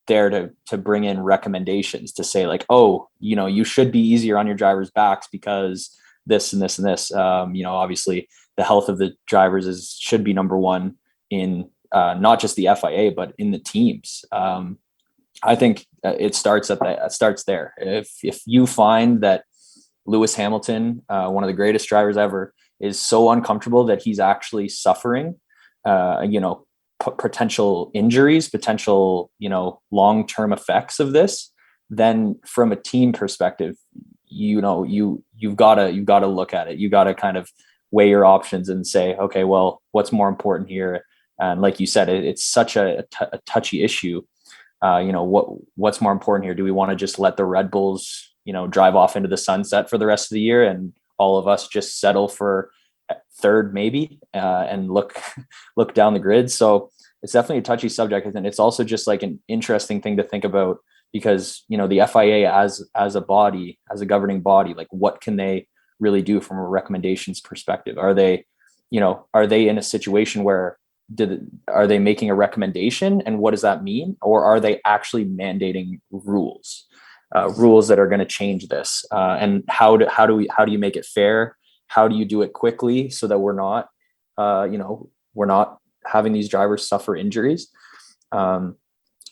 there to bring in recommendations to say, like, oh, you should be easier on your drivers' backs because this and this and this. Obviously the health of the drivers should be number one in not just the FIA, but in the teams. I think it starts there. If you find that Lewis Hamilton, one of the greatest drivers ever, is so uncomfortable that he's actually suffering, potential injuries, potential, long-term effects of this, then from a team perspective, you've got to look at it. You got to kind of weigh your options and say, okay, well, what's more important here? And like you said, it's such a touchy issue. What's more important here? Do we want to just let the Red Bulls, drive off into the sunset for the rest of the year, and all of us just settle for third, maybe, and look down the grid? So it's definitely a touchy subject. And it's also just like an interesting thing to think about, because, you know, the FIA as a body, as a governing body, like what can they really do from a recommendations perspective? Are they in a situation where are they making a recommendation, and what does that mean? Or are they actually mandating rules that are going to change this? And how do you make it fair? How do you do it quickly so that we're not having these drivers suffer injuries?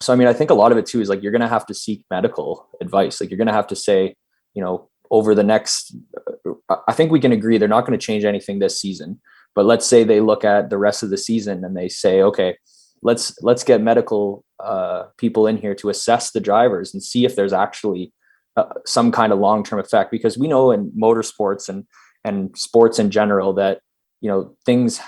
So, I mean, I think a lot of it too is like, you're going to have to seek medical advice. Like, you're going to have to say, you know, over the next, I think we can agree they're not going to change anything this season, but let's say they look at the rest of the season and they say, okay, let's get medical people in here to assess the drivers and see if there's actually some kind of long-term effect, because we know in motorsports and sports in general that, you know, things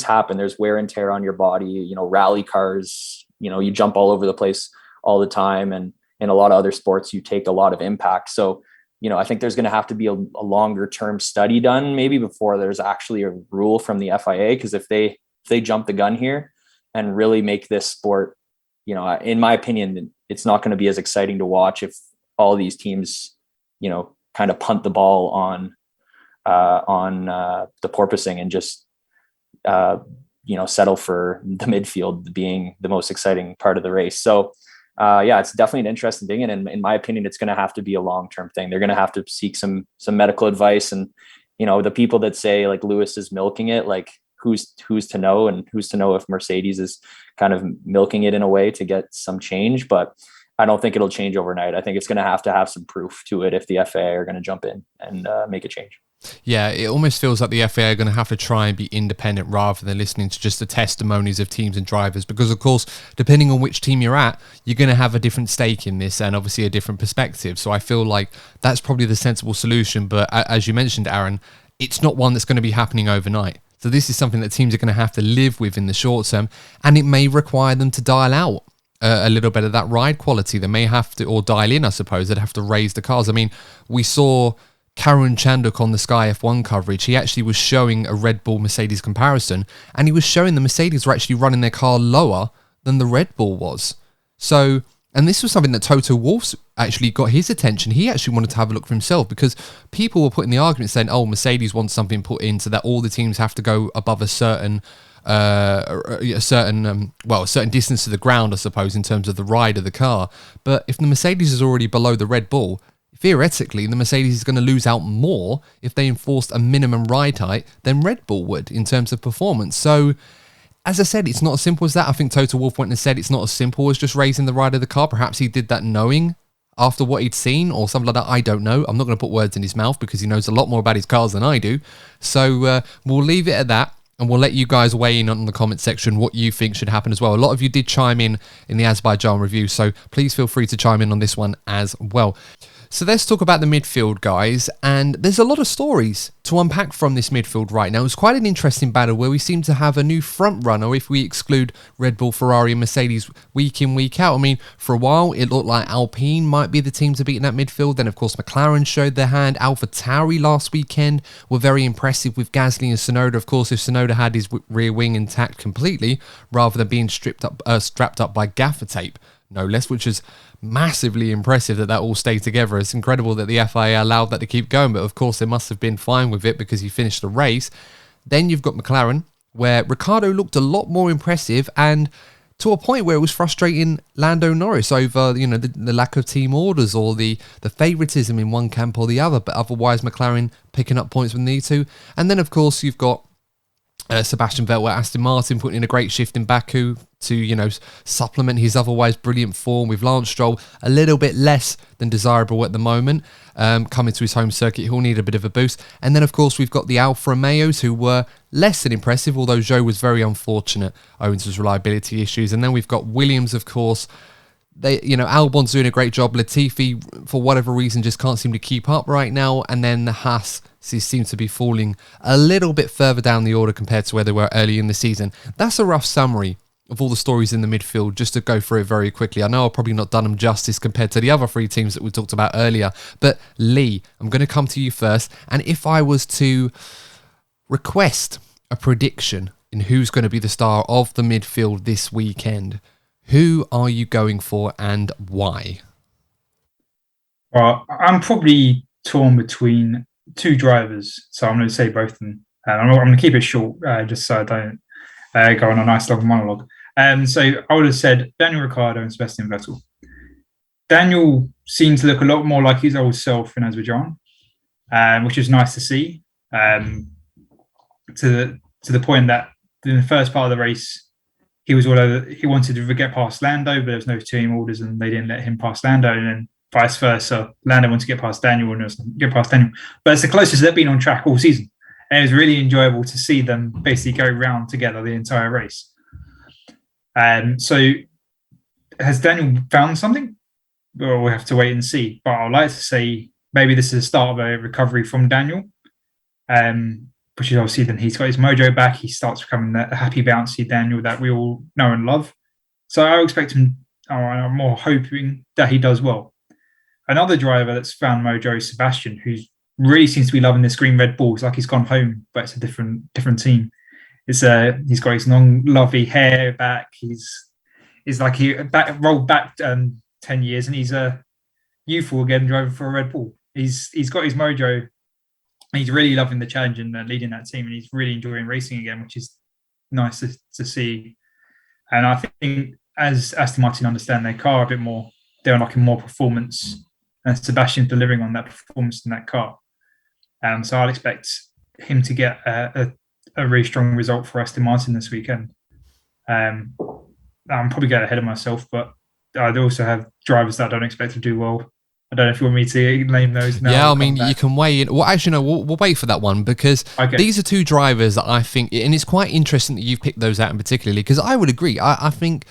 happen. There's wear and tear on your body, you know, rally cars, you know, you jump all over the place all the time. And in a lot of other sports, you take a lot of impact. So, you know, I think there's going to have to be a longer term study done maybe before there's actually a rule from the FIA. Because if they jump the gun here and really make this sport, you know, in my opinion, it's not going to be as exciting to watch if all these teams, you know, kind of punt the ball on the porpoising and just, you know, settle for the midfield being the most exciting part of the race. So, yeah, it's definitely an interesting thing. And in my opinion, it's going to have to be a long-term thing. They're going to have to seek some medical advice. And, you know, the people that say like Lewis is milking it, like who's to know, and who's to know if Mercedes is kind of milking it in a way to get some change. But I don't think it'll change overnight. I think it's going to have some proof to it if the FIA are going to jump in and make a change. Yeah, it almost feels like the FIA are going to have to try and be independent rather than listening to just the testimonies of teams and drivers, because of course, depending on which team you're at, you're going to have a different stake in this and obviously a different perspective. So I feel like that's probably the sensible solution. But as you mentioned, Aaron, it's not one that's going to be happening overnight. So this is something that teams are going to have to live with in the short term, and it may require them to dial out a little bit of that ride quality. They may have to, or dial in, I suppose. They'd have to raise the cars. I mean, we saw Karun Chanduk on the Sky F1 coverage. He actually was showing a Red Bull Mercedes comparison, and he was showing the Mercedes were actually running their car lower than the Red Bull was. So, and this was something that Toto Wolff actually got his attention. He actually wanted to have a look for himself, because people were putting the argument saying, oh, Mercedes wants something put in so that all the teams have to go above a certain distance to the ground, I suppose, in terms of the ride of the car. But if the Mercedes is already below the Red Bull, theoretically, the Mercedes is going to lose out more if they enforced a minimum ride height than Red Bull would in terms of performance. So, as I said, it's not as simple as that. I think Toto Wolff went and said it's not as simple as just raising the ride of the car. Perhaps he did that knowing after what he'd seen or something like that. I don't know. I'm not going to put words in his mouth because he knows a lot more about his cars than I do. So we'll leave it at that. And we'll let you guys weigh in on the comment section what you think should happen as well. A lot of you did chime in the Azerbaijan review, so please feel free to chime in on this one as well. So let's talk about the midfield, guys, and there's a lot of stories to unpack from this midfield right now. It's quite an interesting battle where we seem to have a new front runner if we exclude Red Bull, Ferrari and Mercedes week in, week out. I mean, for a while, it looked like Alpine might be the team to beat in that midfield. Then, of course, McLaren showed their hand. AlphaTauri last weekend were very impressive with Gasly and Tsunoda. Of course, if Tsunoda had his rear wing intact completely, rather than being strapped up by gaffer tape, no less, which is massively impressive that all stayed together. It's incredible that the FIA allowed that to keep going, but of course they must have been fine with it because he finished the race. Then you've got McLaren, where Ricciardo looked a lot more impressive, and to a point where it was frustrating Lando Norris over, you know, the lack of team orders or the favoritism in one camp or the other, but otherwise McLaren picking up points when they need to. And then of course you've got Sebastian Vettel at Aston Martin putting in a great shift in Baku to, you know, supplement his otherwise brilliant form, with Lance Stroll a little bit less than desirable at the moment. Coming to his home circuit, he'll need a bit of a boost. And then, of course, we've got the Alfa Romeos, who were less than impressive, although Zhou was very unfortunate owing to his reliability issues. And then we've got Williams, of course. Albon's doing a great job. Latifi, for whatever reason, just can't seem to keep up right now. And then the Haas seems to be falling a little bit further down the order compared to where they were early in the season. That's a rough summary of all the stories in the midfield, just to go through it very quickly. I know I've probably not done them justice compared to the other three teams that we talked about earlier, but Lee, I'm going to come to you first. And if I was to request a prediction in who's going to be the star of the midfield this weekend, who are you going for and why? Well, I'm probably torn between two drivers, so I'm going to say both of them. I'm going to keep it short, just so I don't go on a nice long monologue. So I would have said Daniel Ricciardo and Sebastian Vettel. Daniel seemed to look a lot more like his old self in Azerbaijan, which is nice to see. To the point that in the first part of the race, he was all over. He wanted to get past Lando, but there was no team orders, and they didn't let him pass Lando. And then vice versa, Lando wanted to get past Daniel, and get past Daniel. But it's the closest they've been on track all season, and it was really enjoyable to see them basically go round together the entire race. So, has Daniel found something? Well, we'll have to wait and see. But I'd like to say maybe this is the start of a recovery from Daniel. Which is obviously then he's got his mojo back. He starts becoming the happy, bouncy Daniel that we all know and love. So I expect him, I'm more hoping that he does well. Another driver that's found mojo is Sebastian, who really seems to be loving this green Red Bull. It's like he's gone home, but it's a different team. He's got his long, lovely hair back. He's like he rolled back 10 years, and he's youthful again, driving for a Red Bull. He's got his mojo. He's really loving the challenge and leading that team, and he's really enjoying racing again, which is nice to see. And I think as Aston Martin understand their car a bit more, they're unlocking more performance, and Sebastian's delivering on that performance in that car. So I'll expect him to get a really strong result for Aston Martin this weekend. I'm probably getting ahead of myself, but I also have drivers that I don't expect to do well. I don't know if you want me to name those now. Yeah, I mean, you can weigh in. Well, actually, no, we'll wait for that one, because these are two drivers that I think, and it's quite interesting that you've picked those out in particularly, because I would agree. I think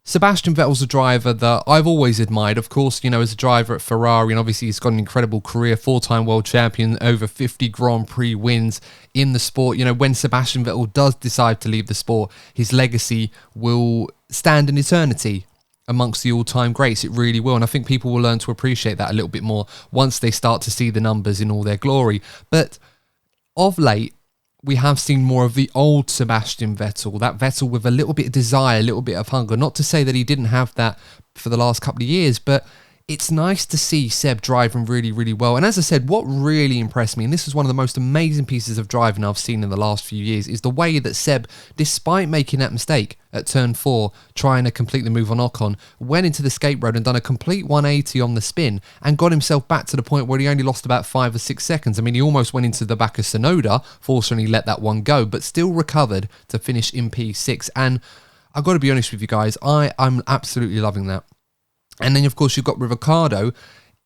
Sebastian Vettel's a driver that I've always admired. Of course, as a driver at Ferrari, and obviously he's got an incredible career, 4-time world champion, over 50 Grand Prix wins in the sport. When Sebastian Vettel does decide to leave the sport, his legacy will stand in eternity amongst the all-time greats. It really will, and I think people will learn to appreciate that a little bit more once they start to see the numbers in all their glory. But of late, we have seen more of the old Sebastian Vettel, that Vettel with a little bit of desire, a little bit of hunger. Not to say that he didn't have that for the last couple of years, but it's nice to see Seb driving really, really well. And as I said, what really impressed me, and this is one of the most amazing pieces of driving I've seen in the last few years, is the way that Seb, despite making that mistake at turn 4, trying to complete the move on Ocon, went into the escape road and done a complete 180 on the spin and got himself back to the point where he only lost about 5 or 6 seconds. I mean, he almost went into the back of Tsunoda, fortunately let that one go, but still recovered to finish in P6. And I've got to be honest with you guys, I'm absolutely loving that. And then, of course, you've got Ricciardo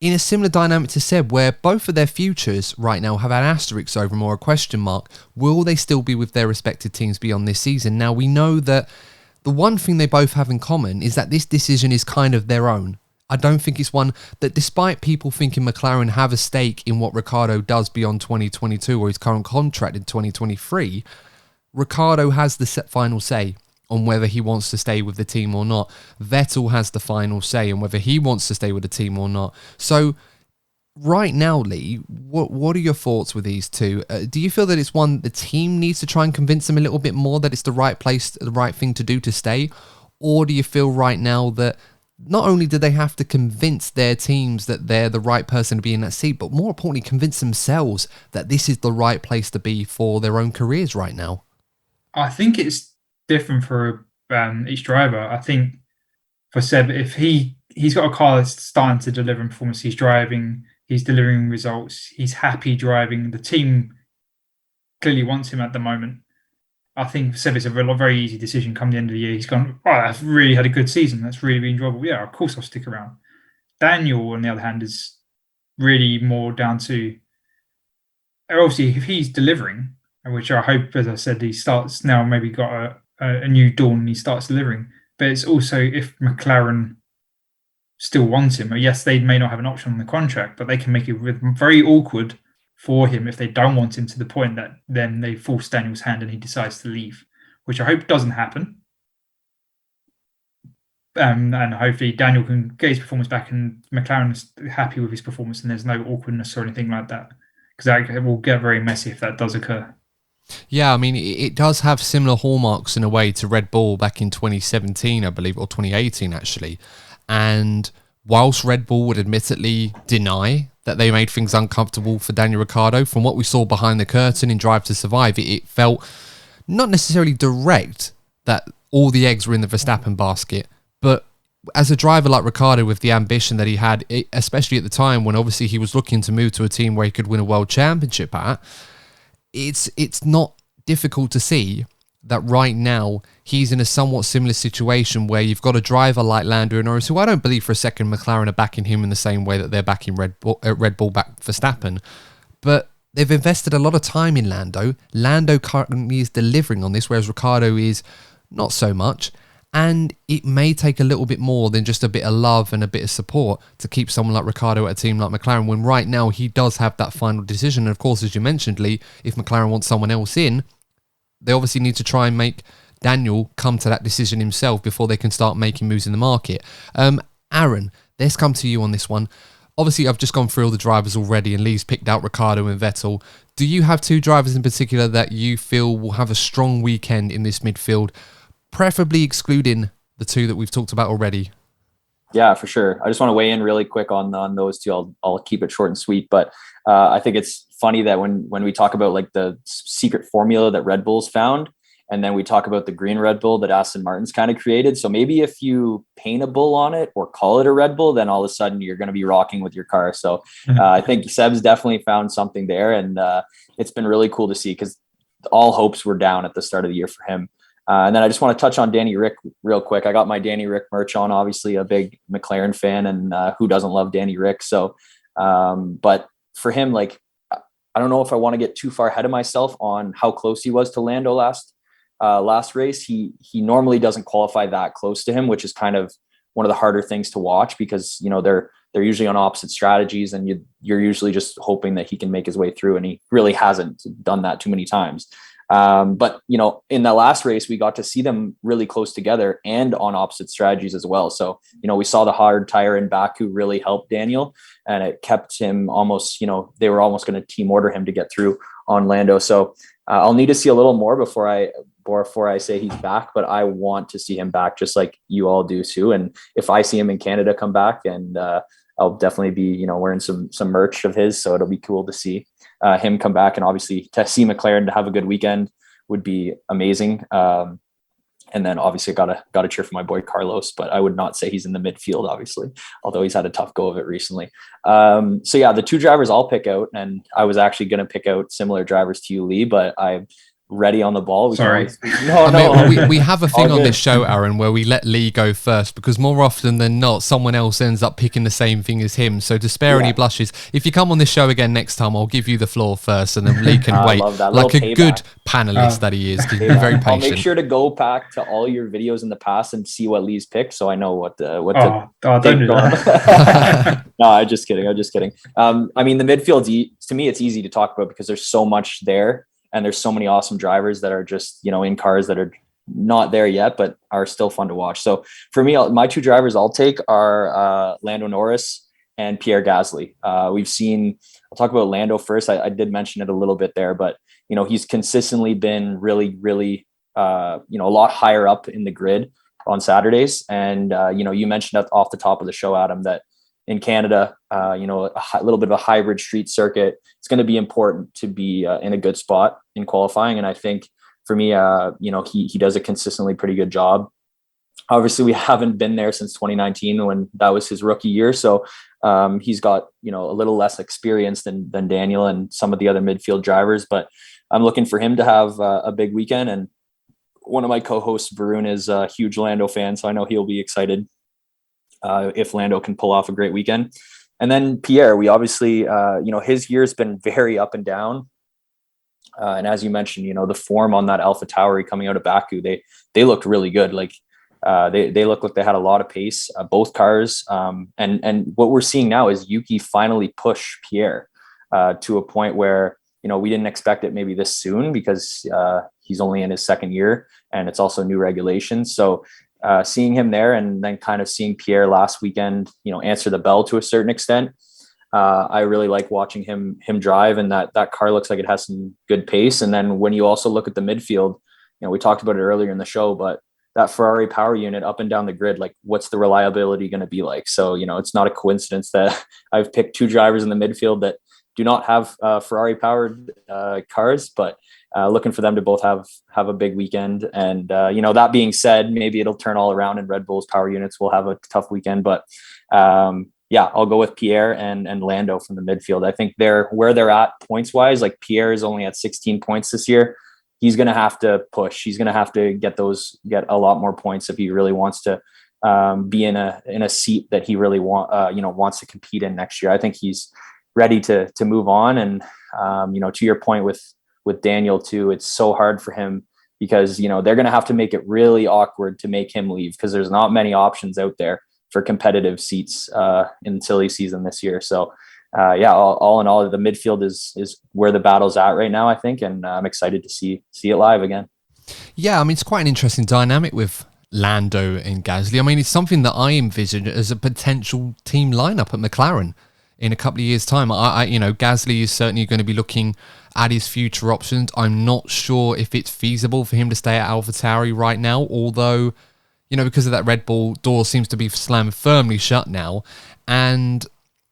in a similar dynamic to Seb, where both of their futures right now have an asterisk over them, or a question mark. Will they still be with their respective teams beyond this season? Now, we know that the one thing they both have in common is that this decision is kind of their own. I don't think it's one that, despite people thinking McLaren have a stake in what Ricciardo does beyond 2022 or his current contract in 2023, Ricciardo has the final say on whether he wants to stay with the team or not. Vettel has the final say on whether he wants to stay with the team or not. So right now, Lee, what are your thoughts with these two? Do you feel that it's one the team needs to try and convince them a little bit more that it's the right place, the right thing to do to stay? Or do you feel right now that not only do they have to convince their teams that they're the right person to be in that seat, but more importantly, convince themselves that this is the right place to be for their own careers right now? I think it's different for each driver. I think for Seb, if he's got a car that's starting to deliver in performance, he's delivering results, he's happy driving, the team clearly wants him at the moment. I think for Seb, it's a very easy decision. Come the end of the year, he's gone, oh, I've really had a good season, that's really enjoyable. Yeah, of course I'll stick around. Daniel, on the other hand, is really more down to, obviously, if he's delivering, which I hope, as I said, he starts now, maybe got a new dawn and he starts delivering. But it's also if McLaren still want him, or yes, they may not have an option on the contract, but they can make it very awkward for him if they don't want him, to the point that then they force Daniel's hand and he decides to leave, which I hope doesn't happen. And hopefully Daniel can get his performance back and McLaren is happy with his performance and there's no awkwardness or anything like that, because it will get very messy if that does occur. Yeah, I mean, it does have similar hallmarks in a way to Red Bull back in 2017, I believe, or 2018 actually. And whilst Red Bull would admittedly deny that they made things uncomfortable for Daniel Ricciardo, from what we saw behind the curtain in Drive to Survive, it felt not necessarily direct that all the eggs were in the Verstappen basket, but as a driver like Ricciardo, with the ambition that he had, especially at the time when obviously he was looking to move to a team where he could win a world championship at, it's not difficult to see that right now he's in a somewhat similar situation where you've got a driver like Lando Norris, who I don't believe for a second McLaren are backing him in the same way that they're backing Red Bull back Verstappen, but they've invested a lot of time in Lando. Lando currently is delivering on this, whereas Ricciardo is not so much. And it may take a little bit more than just a bit of love and a bit of support to keep someone like Ricciardo at a team like McLaren, when right now he does have that final decision. And of course, as you mentioned, Lee, if McLaren wants someone else in, they obviously need to try and make Daniel come to that decision himself before they can start making moves in the market. Aaron, let's come to you on this one. Obviously, I've just gone through all the drivers already, and Lee's picked out Ricciardo and Vettel. Do you have two drivers in particular that you feel will have a strong weekend in this midfield, preferably excluding the two that we've talked about already? Yeah, for sure. I just want to weigh in really quick on those two. I'll keep it short and sweet, but I think it's funny that when we talk about like the secret formula that Red Bull's found, and then we talk about the green Red Bull that Aston Martin's kind of created. So maybe if you paint a bull on it or call it a Red Bull, then all of a sudden you're going to be rocking with your car. So I think Seb's definitely found something there, and it's been really cool to see, because all hopes were down at the start of the year for him. And then I just want to touch on Danny Rick real quick. I got my Danny Rick merch on, obviously a big McLaren fan, and who doesn't love Danny Rick? So, but for him, like, I don't know if I want to get too far ahead of myself on how close he was to Lando last race. He normally doesn't qualify that close to him, which is kind of one of the harder things to watch, because, you know, they're usually on opposite strategies, and you're usually just hoping that he can make his way through. And he really hasn't done that too many times. But, you know, in the last race, we got to see them really close together and on opposite strategies as well. So, you know, we saw the hard tire in Baku really help Daniel, and it kept him almost, you know, they were almost going to team order him to get through on Lando. So I'll need to see a little more before I say he's back, but I want to see him back, just like you all do too. And if I see him in Canada come back, and I'll definitely be, you know, wearing some merch of his. So it'll be cool to see him come back, and obviously to see McLaren to have a good weekend would be amazing. And then obviously gotta cheer for my boy Carlos, but I would not say he's in the midfield, obviously, although he's had a tough go of it recently. So yeah, the two drivers I'll pick out, and I was actually going to pick out similar drivers to you, Lee, but I'm ready on the ball. Sorry. We have a thing on this show, Aaron, where we let Lee go first, because more often than not, someone else ends up picking the same thing as him. So to spare any blushes, if you come on this show again next time, I'll give you the floor first, and then Lee can wait, like a payback. Good panelist that he is. Be very patient. I'll make sure to go back to all your videos in the past and see what Lee's picked, so I know what the don't do that. No, I'm just kidding. I mean, the midfield, to me, it's easy to talk about because there's so much there. And there's so many awesome drivers that are just, you know, in cars that are not there yet, but are still fun to watch. So for me, my two drivers I'll take are Lando Norris and Pierre Gasly. I'll talk about Lando first. I did mention it a little bit there, but, you know, he's consistently been really, really, a lot higher up in the grid on Saturdays. And, you mentioned off the top of the show, Adam, that in Canada, a little bit of a hybrid street circuit, it's going to be important to be in a good spot in qualifying. And I think for me, he does a consistently pretty good job. Obviously, we haven't been there since 2019 when that was his rookie year. So he's got, a little less experience than Daniel and some of the other midfield drivers, but I'm looking for him to have a big weekend. And one of my co-hosts, Varun, is a huge Lando fan, so I know he'll be excited if Lando can pull off a great weekend. And then Pierre, we obviously, his year's been very up and down. And as you mentioned, the form on that Alpha Tauri coming out of Baku, they looked really good. Like they looked like they had a lot of pace, both cars. And what we're seeing now is Yuki finally push Pierre to a point where, we didn't expect it maybe this soon, because he's only in his second year and it's also new regulations. So seeing him there, and then kind of seeing Pierre last weekend, answer the bell to a certain extent. I really like watching him drive, and that car looks like it has some good pace. And then when you also look at the midfield, we talked about it earlier in the show, but that Ferrari power unit up and down the grid, like what's the reliability going to be like? So, it's not a coincidence that I've picked 2 drivers in the midfield that do not have Ferrari powered cars, but looking for them to both have a big weekend. And, that being said, maybe it'll turn all around and Red Bull's power units will have a tough weekend, but I'll go with Pierre and Lando from the midfield. I think where they're at points wise, like Pierre is only at 16 points this year. He's going to have to push. He's going to have to get a lot more points if he really wants to be in a seat that he really wants to compete in next year. I think he's ready to move on. And, to your point with Daniel too, it's so hard for him because, they're going to have to make it really awkward to make him leave because there's not many options out there for competitive seats in silly season this year. So all in all, the midfield is where the battle's at right now, I think. And I'm excited to see it live again. Yeah, I mean, it's quite an interesting dynamic with Lando and Gasly. I mean, it's something that I envision as a potential team lineup at McLaren in a couple of years' time. Gasly is certainly going to be looking at his future options. I'm not sure if it's feasible for him to stay at AlphaTauri right now, although, because of that Red Bull door seems to be slammed firmly shut now. And,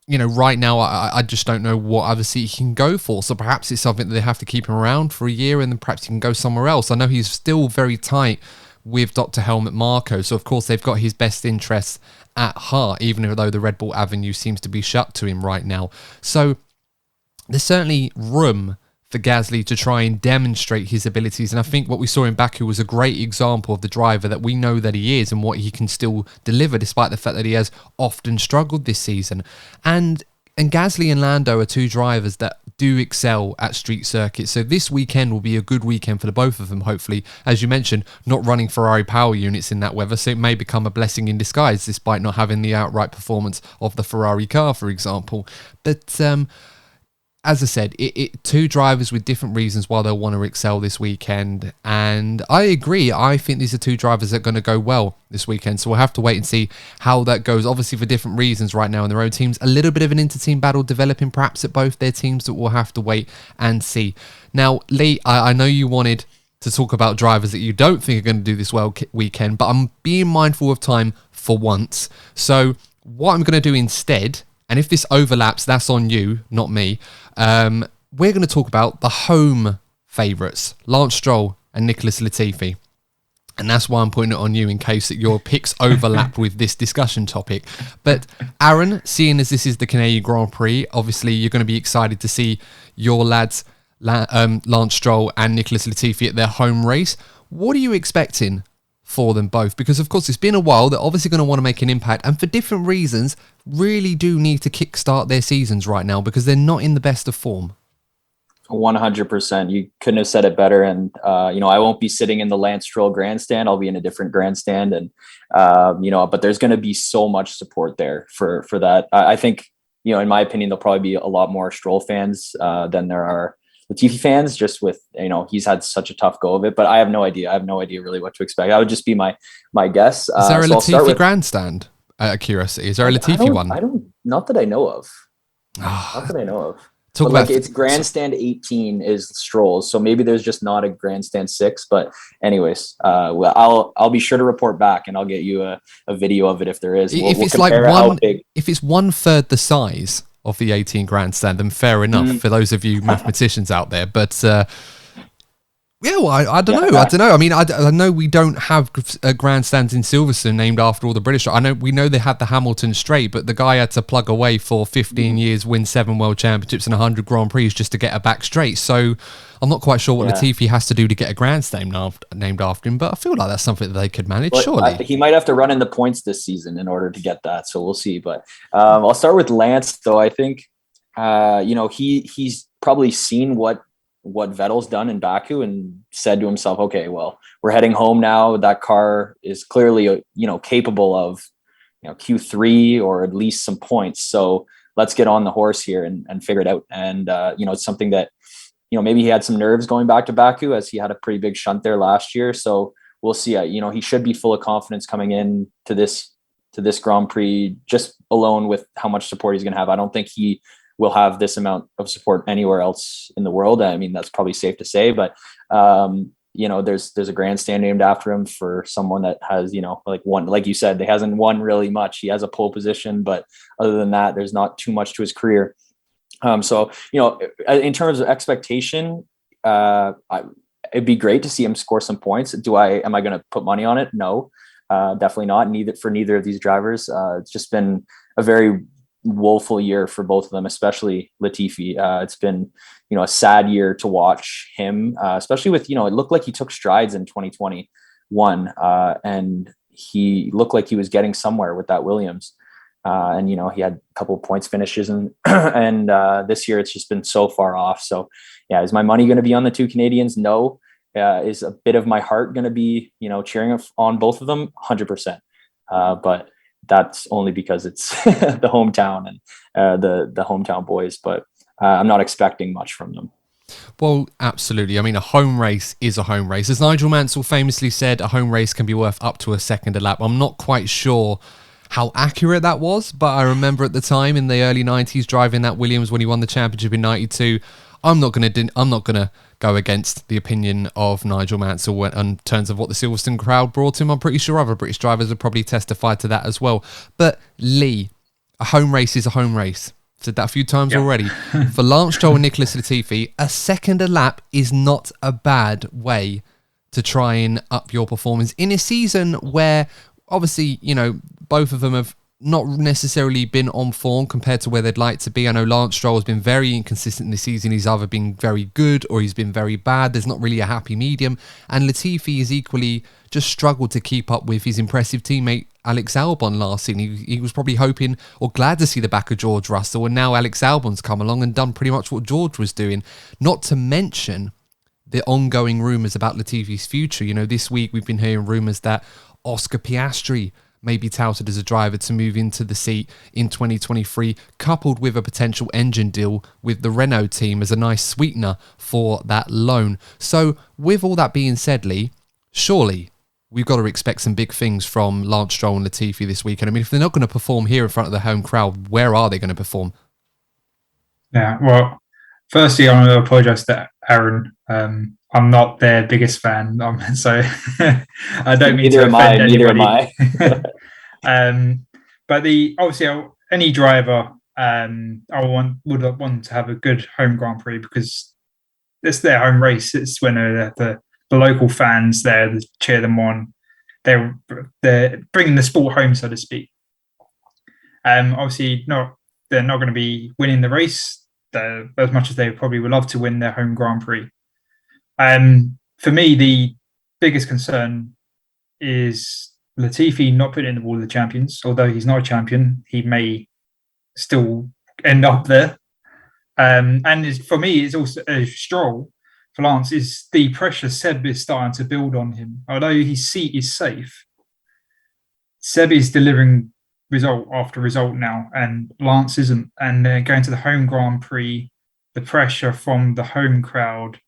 right now, I just don't know what other seat he can go for. So perhaps it's something that they have to keep him around for a year and then perhaps he can go somewhere else. I know he's still very tight with Dr. Helmut Marko. So, of course, they've got his best interests at heart, even though the Red Bull avenue seems to be shut to him right now. So there's certainly room for Gasly to try and demonstrate his abilities. And I think what we saw in Baku was a great example of the driver that we know that he is and what he can still deliver, despite the fact that he has often struggled this season. And Gasly and Lando are 2 drivers that do excel at street circuits. So this weekend will be a good weekend for the both of them, hopefully. As you mentioned, not running Ferrari power units in that weather, so it may become a blessing in disguise, despite not having the outright performance of the Ferrari car, for example. But as I said, 2 drivers with different reasons why they'll want to excel this weekend. And I agree. I think these are 2 drivers that are going to go well this weekend. So we'll have to wait and see how that goes. Obviously, for different reasons right now in their own teams. A little bit of an inter-team battle developing perhaps at both their teams that we'll have to wait and see. Now, Lee, I know you wanted to talk about drivers that you don't think are going to do this well weekend, but I'm being mindful of time for once. So what I'm going to do instead, and if this overlaps, that's on you, not me. We're going to talk about the home favourites, Lance Stroll and Nicholas Latifi. And that's why I'm putting it on you in case that your picks overlap with this discussion topic. But Aaron, seeing as this is the Canadian Grand Prix, obviously you're going to be excited to see your lads, Lance Stroll and Nicholas Latifi at their home race. What are you expecting for them both? Because of course it's been a while. They're obviously going to want to make an impact, and for different reasons really do need to kickstart their seasons right now because they're not in the best of form. 100%. You couldn't have said it better. And, I won't be sitting in the Lance Stroll grandstand. I'll be in a different grandstand. And, but there's going to be so much support there for that. I think, in my opinion, there'll probably be a lot more Stroll fans than there are Latifi fans, just with, he's had such a tough go of it, but I have no idea. I have no idea really what to expect. That would just be my guess. Is there a Latifi grandstand? Out of curiosity, is there a Latifi one? I don't, not that I know of. Not that I know of. It's grandstand 18 is Stroll's, so maybe there's just not a grandstand 6. But anyways, I'll be sure to report back, and I'll get you a video of it if there is. If it's like one, if it's 1/3 the size of the 18 grandstand, then fair enough for those of you mathematicians out there. But yeah, well, I don't know. I don't know. I mean, I know we don't have grandstands in Silverstone named after all the British. We know they had the Hamilton Straight, but the guy had to plug away for 15 years, win 7 World Championships and 100 Grand Prix just to get a back straight. So I'm not quite sure what Latifi has to do to get a grandstand named after him, but I feel like that's something that they could manage, surely. He might have to run in the points this season in order to get that, so we'll see. But I'll start with Lance, though. I think, he's probably seen what Vettel's done in Baku and said to himself, okay, well, we're heading home now. That car is clearly, capable of, Q3 or at least some points. So let's get on the horse here and figure it out. And, it's something that, maybe he had some nerves going back to Baku as he had a pretty big shunt there last year. So we'll see. He should be full of confidence coming in to this Grand Prix, just alone with how much support he's going to have. I don't think he will have this amount of support anywhere else in the world. I mean, that's probably safe to say, but there's a grandstand named after him for someone that has, like you said, they hasn't won really much. He has a pole position, but other than that, there's not too much to his career. So, in terms of expectation, it'd be great to see him score some points. Am I going to put money on it? No, definitely not. Neither of these drivers. It's just been a very woeful year for both of them, especially Latifi. It's been, a sad year to watch him, especially with, it looked like he took strides in 2021, and he looked like he was getting somewhere with that Williams. And he had a couple of points finishes, and this year it's just been so far off. So yeah, is my money going to be on the two Canadians? No. Is a bit of my heart going to be, cheering on both of them? 100%. But that's only because it's the hometown and the hometown boys. But I'm not expecting much from them. Well, absolutely. I mean, a home race is a home race. As Nigel Mansell famously said, a home race can be worth up to a second a lap. I'm not quite sure how accurate that was, but I remember at the time in the early 90s driving that Williams when he won the championship in 92. I'm not gonna go against the opinion of Nigel Mansell in terms of what the Silverstone crowd brought him. I'm pretty sure other British drivers have probably testified to that as well. But Lee, a home race is a home race. Said that a few times already. For Lance Stroll and Nicholas Latifi, a second a lap is not a bad way to try and up your performance in a season where obviously, both of them have not necessarily been on form compared to where they'd like to be. I know Lance Stroll has been very inconsistent this season. He's either been very good or he's been very bad. There's not really a happy medium. And Latifi has equally just struggled to keep up with his impressive teammate Alex Albon last season. He was probably hoping or glad to see the back of George Russell, and now Alex Albon's come along and done pretty much what George was doing. Not to mention the ongoing rumours about Latifi's future. This week we've been hearing rumours that Oscar Piastri may be touted as a driver to move into the seat in 2023, coupled with a potential engine deal with the Renault team as a nice sweetener for that loan. So with all that being said, Lee, surely we've got to expect some big things from Lance Stroll and Latifi this weekend. I mean, if they're not going to perform here in front of the home crowd, where are they going to perform? Yeah, well, firstly, I want to apologise to Aaron. I'm not their biggest fan, so I don't mean to offend anybody. Neither am I. But obviously any driver would want to have a good home Grand Prix because it's their home race. It's when the local fans there to cheer them on. They're bringing the sport home, so to speak. Obviously, they're not going to be winning the race as much as they probably would love to win their home Grand Prix. For me, the biggest concern is Latifi not putting in the wall of the champions. Although he's not a champion, he may still end up there. And for me, it's also Stroll. For Lance, is the pressure Seb is starting to build on him. Although his seat is safe, Seb is delivering result after result now, and Lance isn't. And going to the home Grand Prix, the pressure from the home crowd,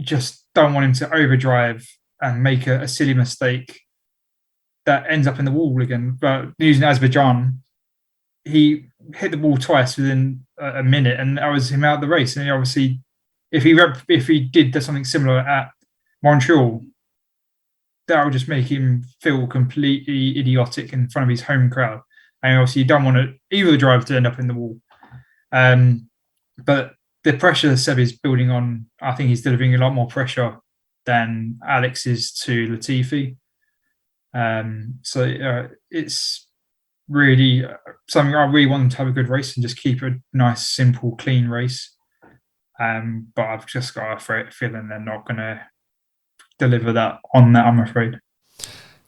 just don't want him to overdrive and make a silly mistake that ends up in the wall again. But using Azerbaijan, he hit the wall twice within a minute, and that was him out of the race. And obviously, if he did something similar at Montreal, that would just make him feel completely idiotic in front of his home crowd. And obviously, you don't want either driver to end up in the wall. But the pressure that Seb is building on, I think he's delivering a lot more pressure than Alex is to Latifi. So it's really something I really want them to have a good race and just keep a nice, simple, clean race. But I've just got a feeling they're not going to deliver that on that, I'm afraid.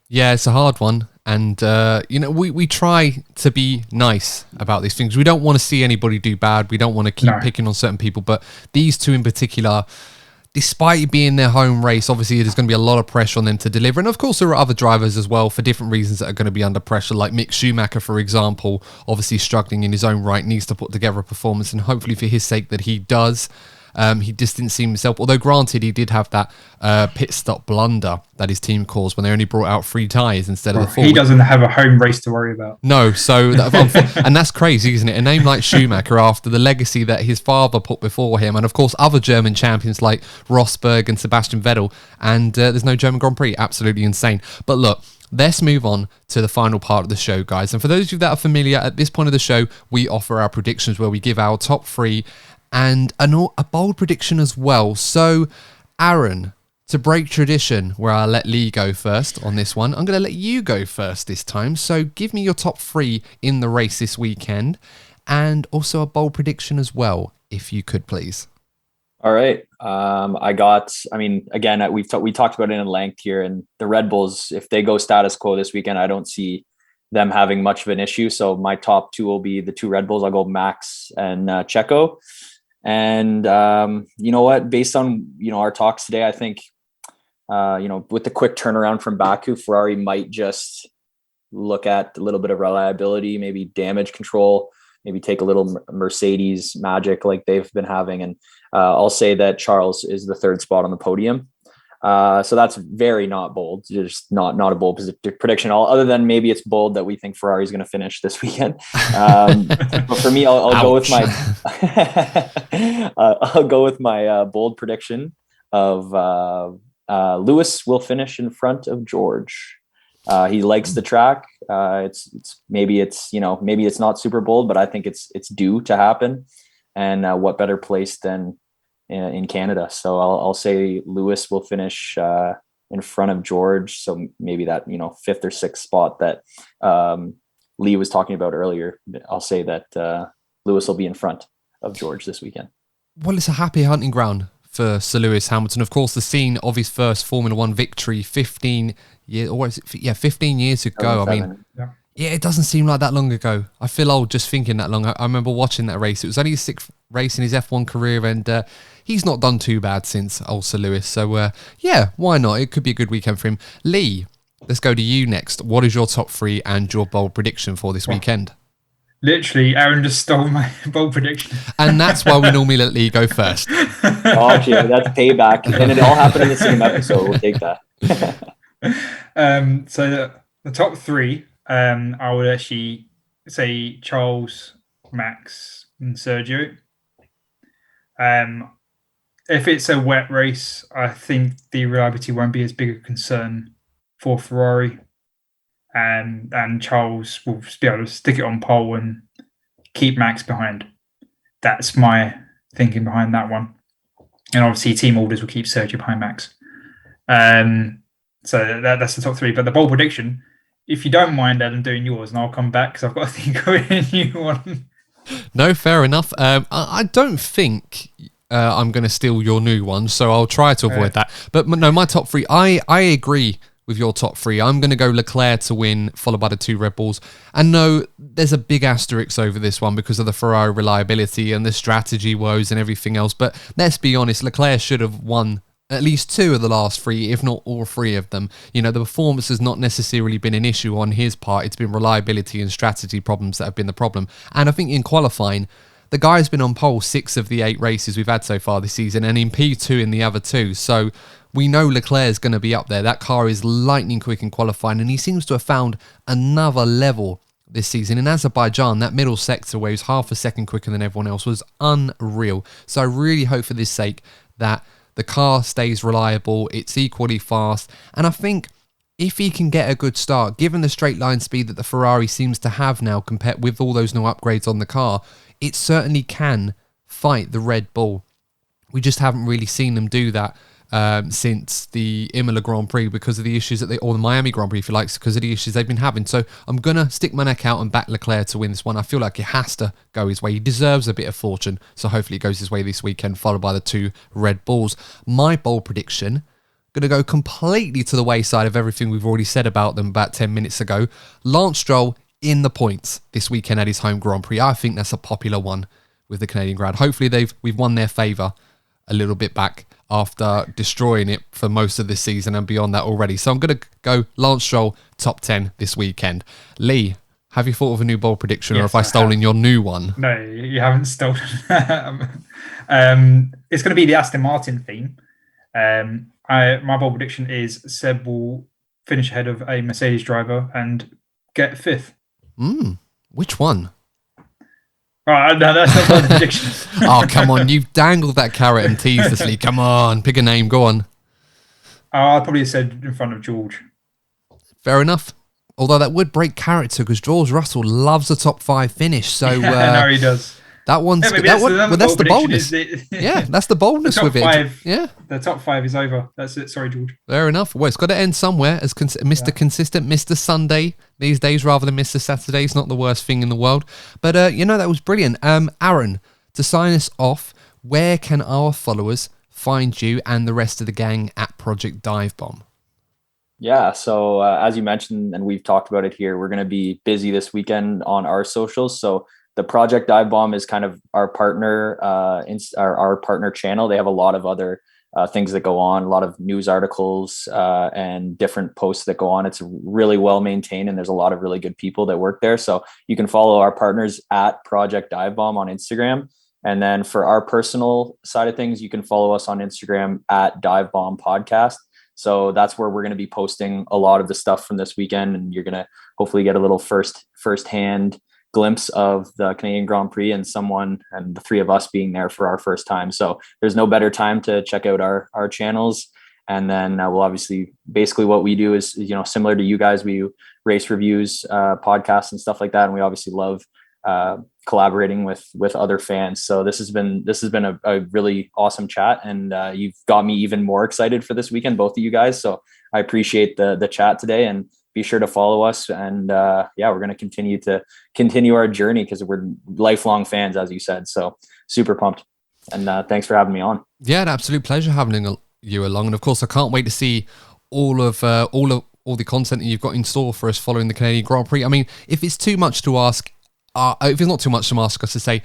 Yeah, it's a hard one. And, we try to be nice about these things. We don't want to see anybody do bad. We don't want to keep picking on certain people. But these two in particular, despite it being their home race, obviously there's going to be a lot of pressure on them to deliver. And, of course, there are other drivers as well for different reasons that are going to be under pressure. Like Mick Schumacher, for example, obviously struggling in his own right, needs to put together a performance. And hopefully for his sake that he does. He just didn't seem himself. Although, granted, he did have that pit stop blunder that his team caused when they only brought out 3 tyres instead of the 4. He doesn't have a home race to worry about. No, so and that's crazy, isn't it? A name like Schumacher, after the legacy that his father put before him, and of course other German champions like Rosberg and Sebastian Vettel, and there's no German Grand Prix. Absolutely insane. But look, let's move on to the final part of the show, guys. And for those of you that are familiar, at this point of the show, we offer our predictions where we give our top 3 and a bold prediction as well. So, Aaron, to break tradition, where I let Lee go first on this one, I'm going to let you go first this time. So give me your top 3 in the race this weekend, and also a bold prediction as well, if you could, please. All right. Again, we talked about it in length here, and the Red Bulls, if they go status quo this weekend, I don't see them having much of an issue. So my top 2 will be the 2 Red Bulls. I'll go Max and Checo. And you know what? Based on, our talks today, I think, with the quick turnaround from Baku, Ferrari might just look at a little bit of reliability, maybe damage control, maybe take a little Mercedes magic like they've been having. And I'll say that Charles is the 3rd spot on the podium. So that's very not bold, just not a bold prediction. Other than maybe it's bold that we think Ferrari is going to finish this weekend. But for me, I'll go with my bold prediction of Lewis will finish in front of George. He likes the track. Maybe it's not super bold, but I think it's due to happen. And what better place than in Canada? So I'll say Lewis will finish in front of George. So maybe that 5th or 6th spot that Lee was talking about earlier. I'll say that Lewis will be in front of George this weekend. Well, it's a happy hunting ground for Sir Lewis Hamilton. Of course, the scene of his first Formula One victory 15 years ago. I mean, yeah, it doesn't seem like that long ago. I feel old just thinking that long. I remember watching that race. It was only his 6th race in his F1 career, and he's not done too bad since, old Sir Lewis. So, yeah, why not? It could be a good weekend for him. Lee, let's go to you next. What is your top 3 and your bold prediction for this weekend? Literally, Aaron just stole my bold prediction. And that's why we normally let Lee go first. Oh, gee, that's payback. And it all happened in the same episode. We'll take that. So the top 3, I would actually say Charles, Max, and Sergio. If it's a wet race, I think the reliability won't be as big a concern for Ferrari. And Charles will be able to stick it on pole and keep Max behind. That's my thinking behind that one. And obviously, team orders will keep Sergio behind Max. So that's the top 3. But the bold prediction, if you don't mind, Adam, doing yours, and I'll come back because I've got to think of a new one. No, fair enough. I don't think I'm going to steal your new one, so I'll try to avoid that. But no, my top 3, I agree with your top 3. I'm going to go Leclerc to win, followed by the 2 Red Bulls. And no, there's a big asterisk over this one because of the Ferrari reliability and the strategy woes and everything else. But let's be honest, Leclerc should have won at least 2 of the last 3, if not all 3 of them. The performance has not necessarily been an issue on his part. It's been reliability and strategy problems that have been the problem. And I think in qualifying, the guy's been on pole 6 of the 8 races we've had so far this season, and in P2 in the other 2. So we know Leclerc's going to be up there. That car is lightning quick in qualifying, and he seems to have found another level this season. In Azerbaijan, that middle sector where he was half a second quicker than everyone else was unreal. So I really hope for this sake that the car stays reliable, it's equally fast, and I think if he can get a good start, given the straight line speed that the Ferrari seems to have now compared with all those new upgrades on the car, it certainly can fight the Red Bull. We just haven't really seen them do that since the Imola Grand Prix because of the issues or the Miami Grand Prix, if you like, because of the issues they've been having. So I'm going to stick my neck out and back Leclerc to win this one. I feel like it has to go his way. He deserves a bit of fortune. So hopefully it goes his way this weekend, followed by the 2 Red Bulls. My bold prediction, going to go completely to the wayside of everything we've already said about them about 10 minutes ago. Lance Stroll in the points this weekend at his home Grand Prix. I think that's a popular one with the Canadian crowd. Hopefully we've won their favour a little bit back after destroying it for most of this season and beyond that already. So I'm going to go Lance Stroll top 10 this weekend. Lee, have you thought of a new bold prediction, or have I stolen your new one? No, you haven't stolen. It's going to be the Aston Martin theme. My bold prediction is Seb will finish ahead of a Mercedes driver and get 5th. Which one? Right, no, that's not my prediction. Oh, come on. You've dangled that carrot and teased us, Lee. Come on. Pick a name. Go on. I'd probably have said in front of George. Fair enough. Although that would break character because George Russell loves a top 5 finish. So no, he does. That one's that's the boldness. Yeah, that's the boldness with it. Yeah, the top 5 is over. That's it. Sorry, George. Fair enough. Well, it's got to end somewhere. As Mr. Consistent, Mr. Sunday these days rather than Mr. Saturday. It's not the worst thing in the world. But that was brilliant. Aaron, to sign us off, where can our followers find you and the rest of the gang at Project Divebomb? Yeah, so as you mentioned, and we've talked about it here, we're going to be busy this weekend on our socials. So the Project Divebomb is kind of our partner, our partner channel. They have a lot of other things that go on, a lot of news articles and different posts that go on. It's really well maintained, and there's a lot of really good people that work there. So you can follow our partners at Project Divebomb on Instagram. And then for our personal side of things, you can follow us on Instagram at Divebomb Podcast. So that's where we're going to be posting a lot of the stuff from this weekend, and you're going to hopefully get a little first-hand glimpse of the Canadian Grand Prix and the 3 of us being there for our first time. So there's no better time to check out our channels. And then we'll obviously, basically what we do is, similar to you guys, we do race reviews, podcasts and stuff like that. And we obviously love collaborating with other fans. So this has been a really awesome chat, and you've got me even more excited for this weekend, both of you guys. So I appreciate the chat today, and be sure to follow us. And we're going to continue our journey because we're lifelong fans, as you said. So super pumped, and thanks for having me on. Yeah, an absolute pleasure having you along. And of course, I can't wait to see all the content that you've got in store for us following the Canadian Grand Prix. I mean, if it's too much to ask, if it's not too much to ask us to say,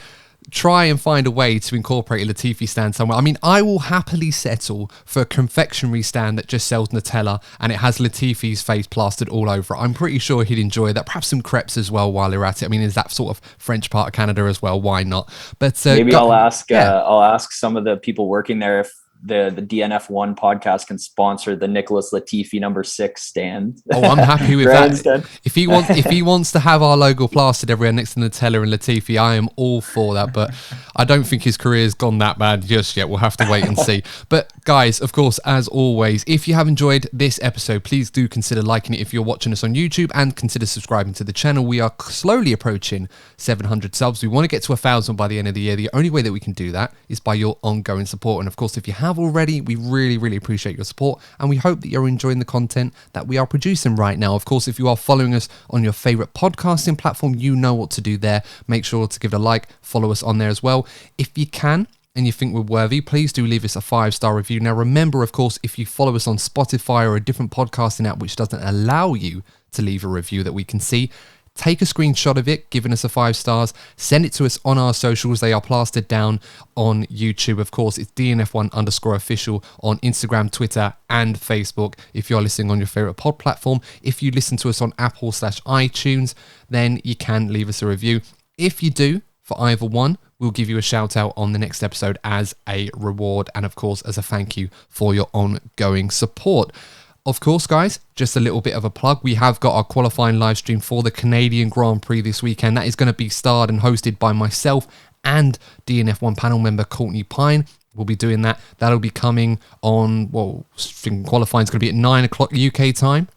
try and find a way to incorporate a Latifi stand somewhere. I mean, I will happily settle for a confectionery stand that just sells Nutella and it has Latifi's face plastered all over it. I'm pretty sure he'd enjoy that. Perhaps some crepes as well while they're at it. I mean, is that sort of French part of Canada as well? Why not? But maybe I'll ask some of the people working there if the DNF1 podcast can sponsor the Nicholas Latifi number 6 stand. Oh, I'm happy with that. If he wants to have our logo plastered everywhere next to Nutella and Latifi, I am all for that. But I don't think his career's gone that bad just yet. We'll have to wait and see. But guys, of course, as always, if you have enjoyed this episode, please do consider liking it if you're watching us on YouTube, and consider subscribing to the channel. We are slowly approaching 700 subs. We want to get to 1,000 by the end of the year. The only way that we can do that is by your ongoing support. And of course, if you have already, we really appreciate your support, and we hope that you're enjoying the content that we are producing right now. Of course, if you are following us on your favorite podcasting platform, you know what to do there. Make sure to give it a like, follow us on there as well. If you can and you think we're worthy, please do leave us a 5-star review. Now remember, of course, if you follow us on Spotify or a different podcasting app which doesn't allow you to leave a review that we can see, take a screenshot of it, giving us a 5 stars, send it to us on our socials. They are plastered down on YouTube. Of course, it's DNF1_official on Instagram, Twitter, and Facebook. If you're listening on your favorite pod platform, if you listen to us on Apple/iTunes, then you can leave us a review. If you do, for either one, we'll give you a shout out on the next episode as a reward, and of course, as a thank you for your ongoing support. Of course, guys, just a little bit of a plug. We have got our qualifying live stream for the Canadian Grand Prix this weekend. That is going to be starred and hosted by myself and DNF1 panel member Courtney Pine. We'll be doing that. That'll be coming on, qualifying is going to be at 9 o'clock UK time.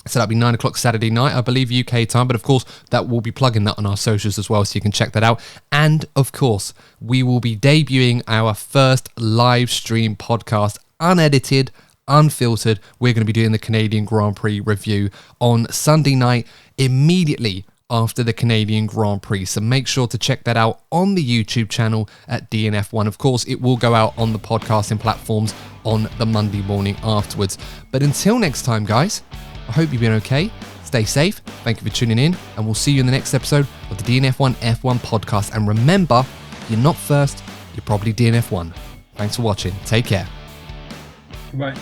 So that'll be 9 o'clock Saturday night, I believe, UK time. But of course, that will be plugging that on our socials as well, so you can check that out. And of course, we will be debuting our first live stream podcast, unedited, unfiltered. We're going to be doing the Canadian Grand Prix review on Sunday night, immediately after the Canadian Grand Prix. So make sure to check that out on the YouTube channel at DNF1. Of course, it will go out on the podcasting platforms on the Monday morning afterwards. But until next time, guys, I hope you've been okay. Stay safe. Thank you for tuning in, and we'll see you in the next episode of the DNF1 F1 podcast. And remember, you're not first, you're probably DNF1. Thanks for watching. Take care. Goodbye.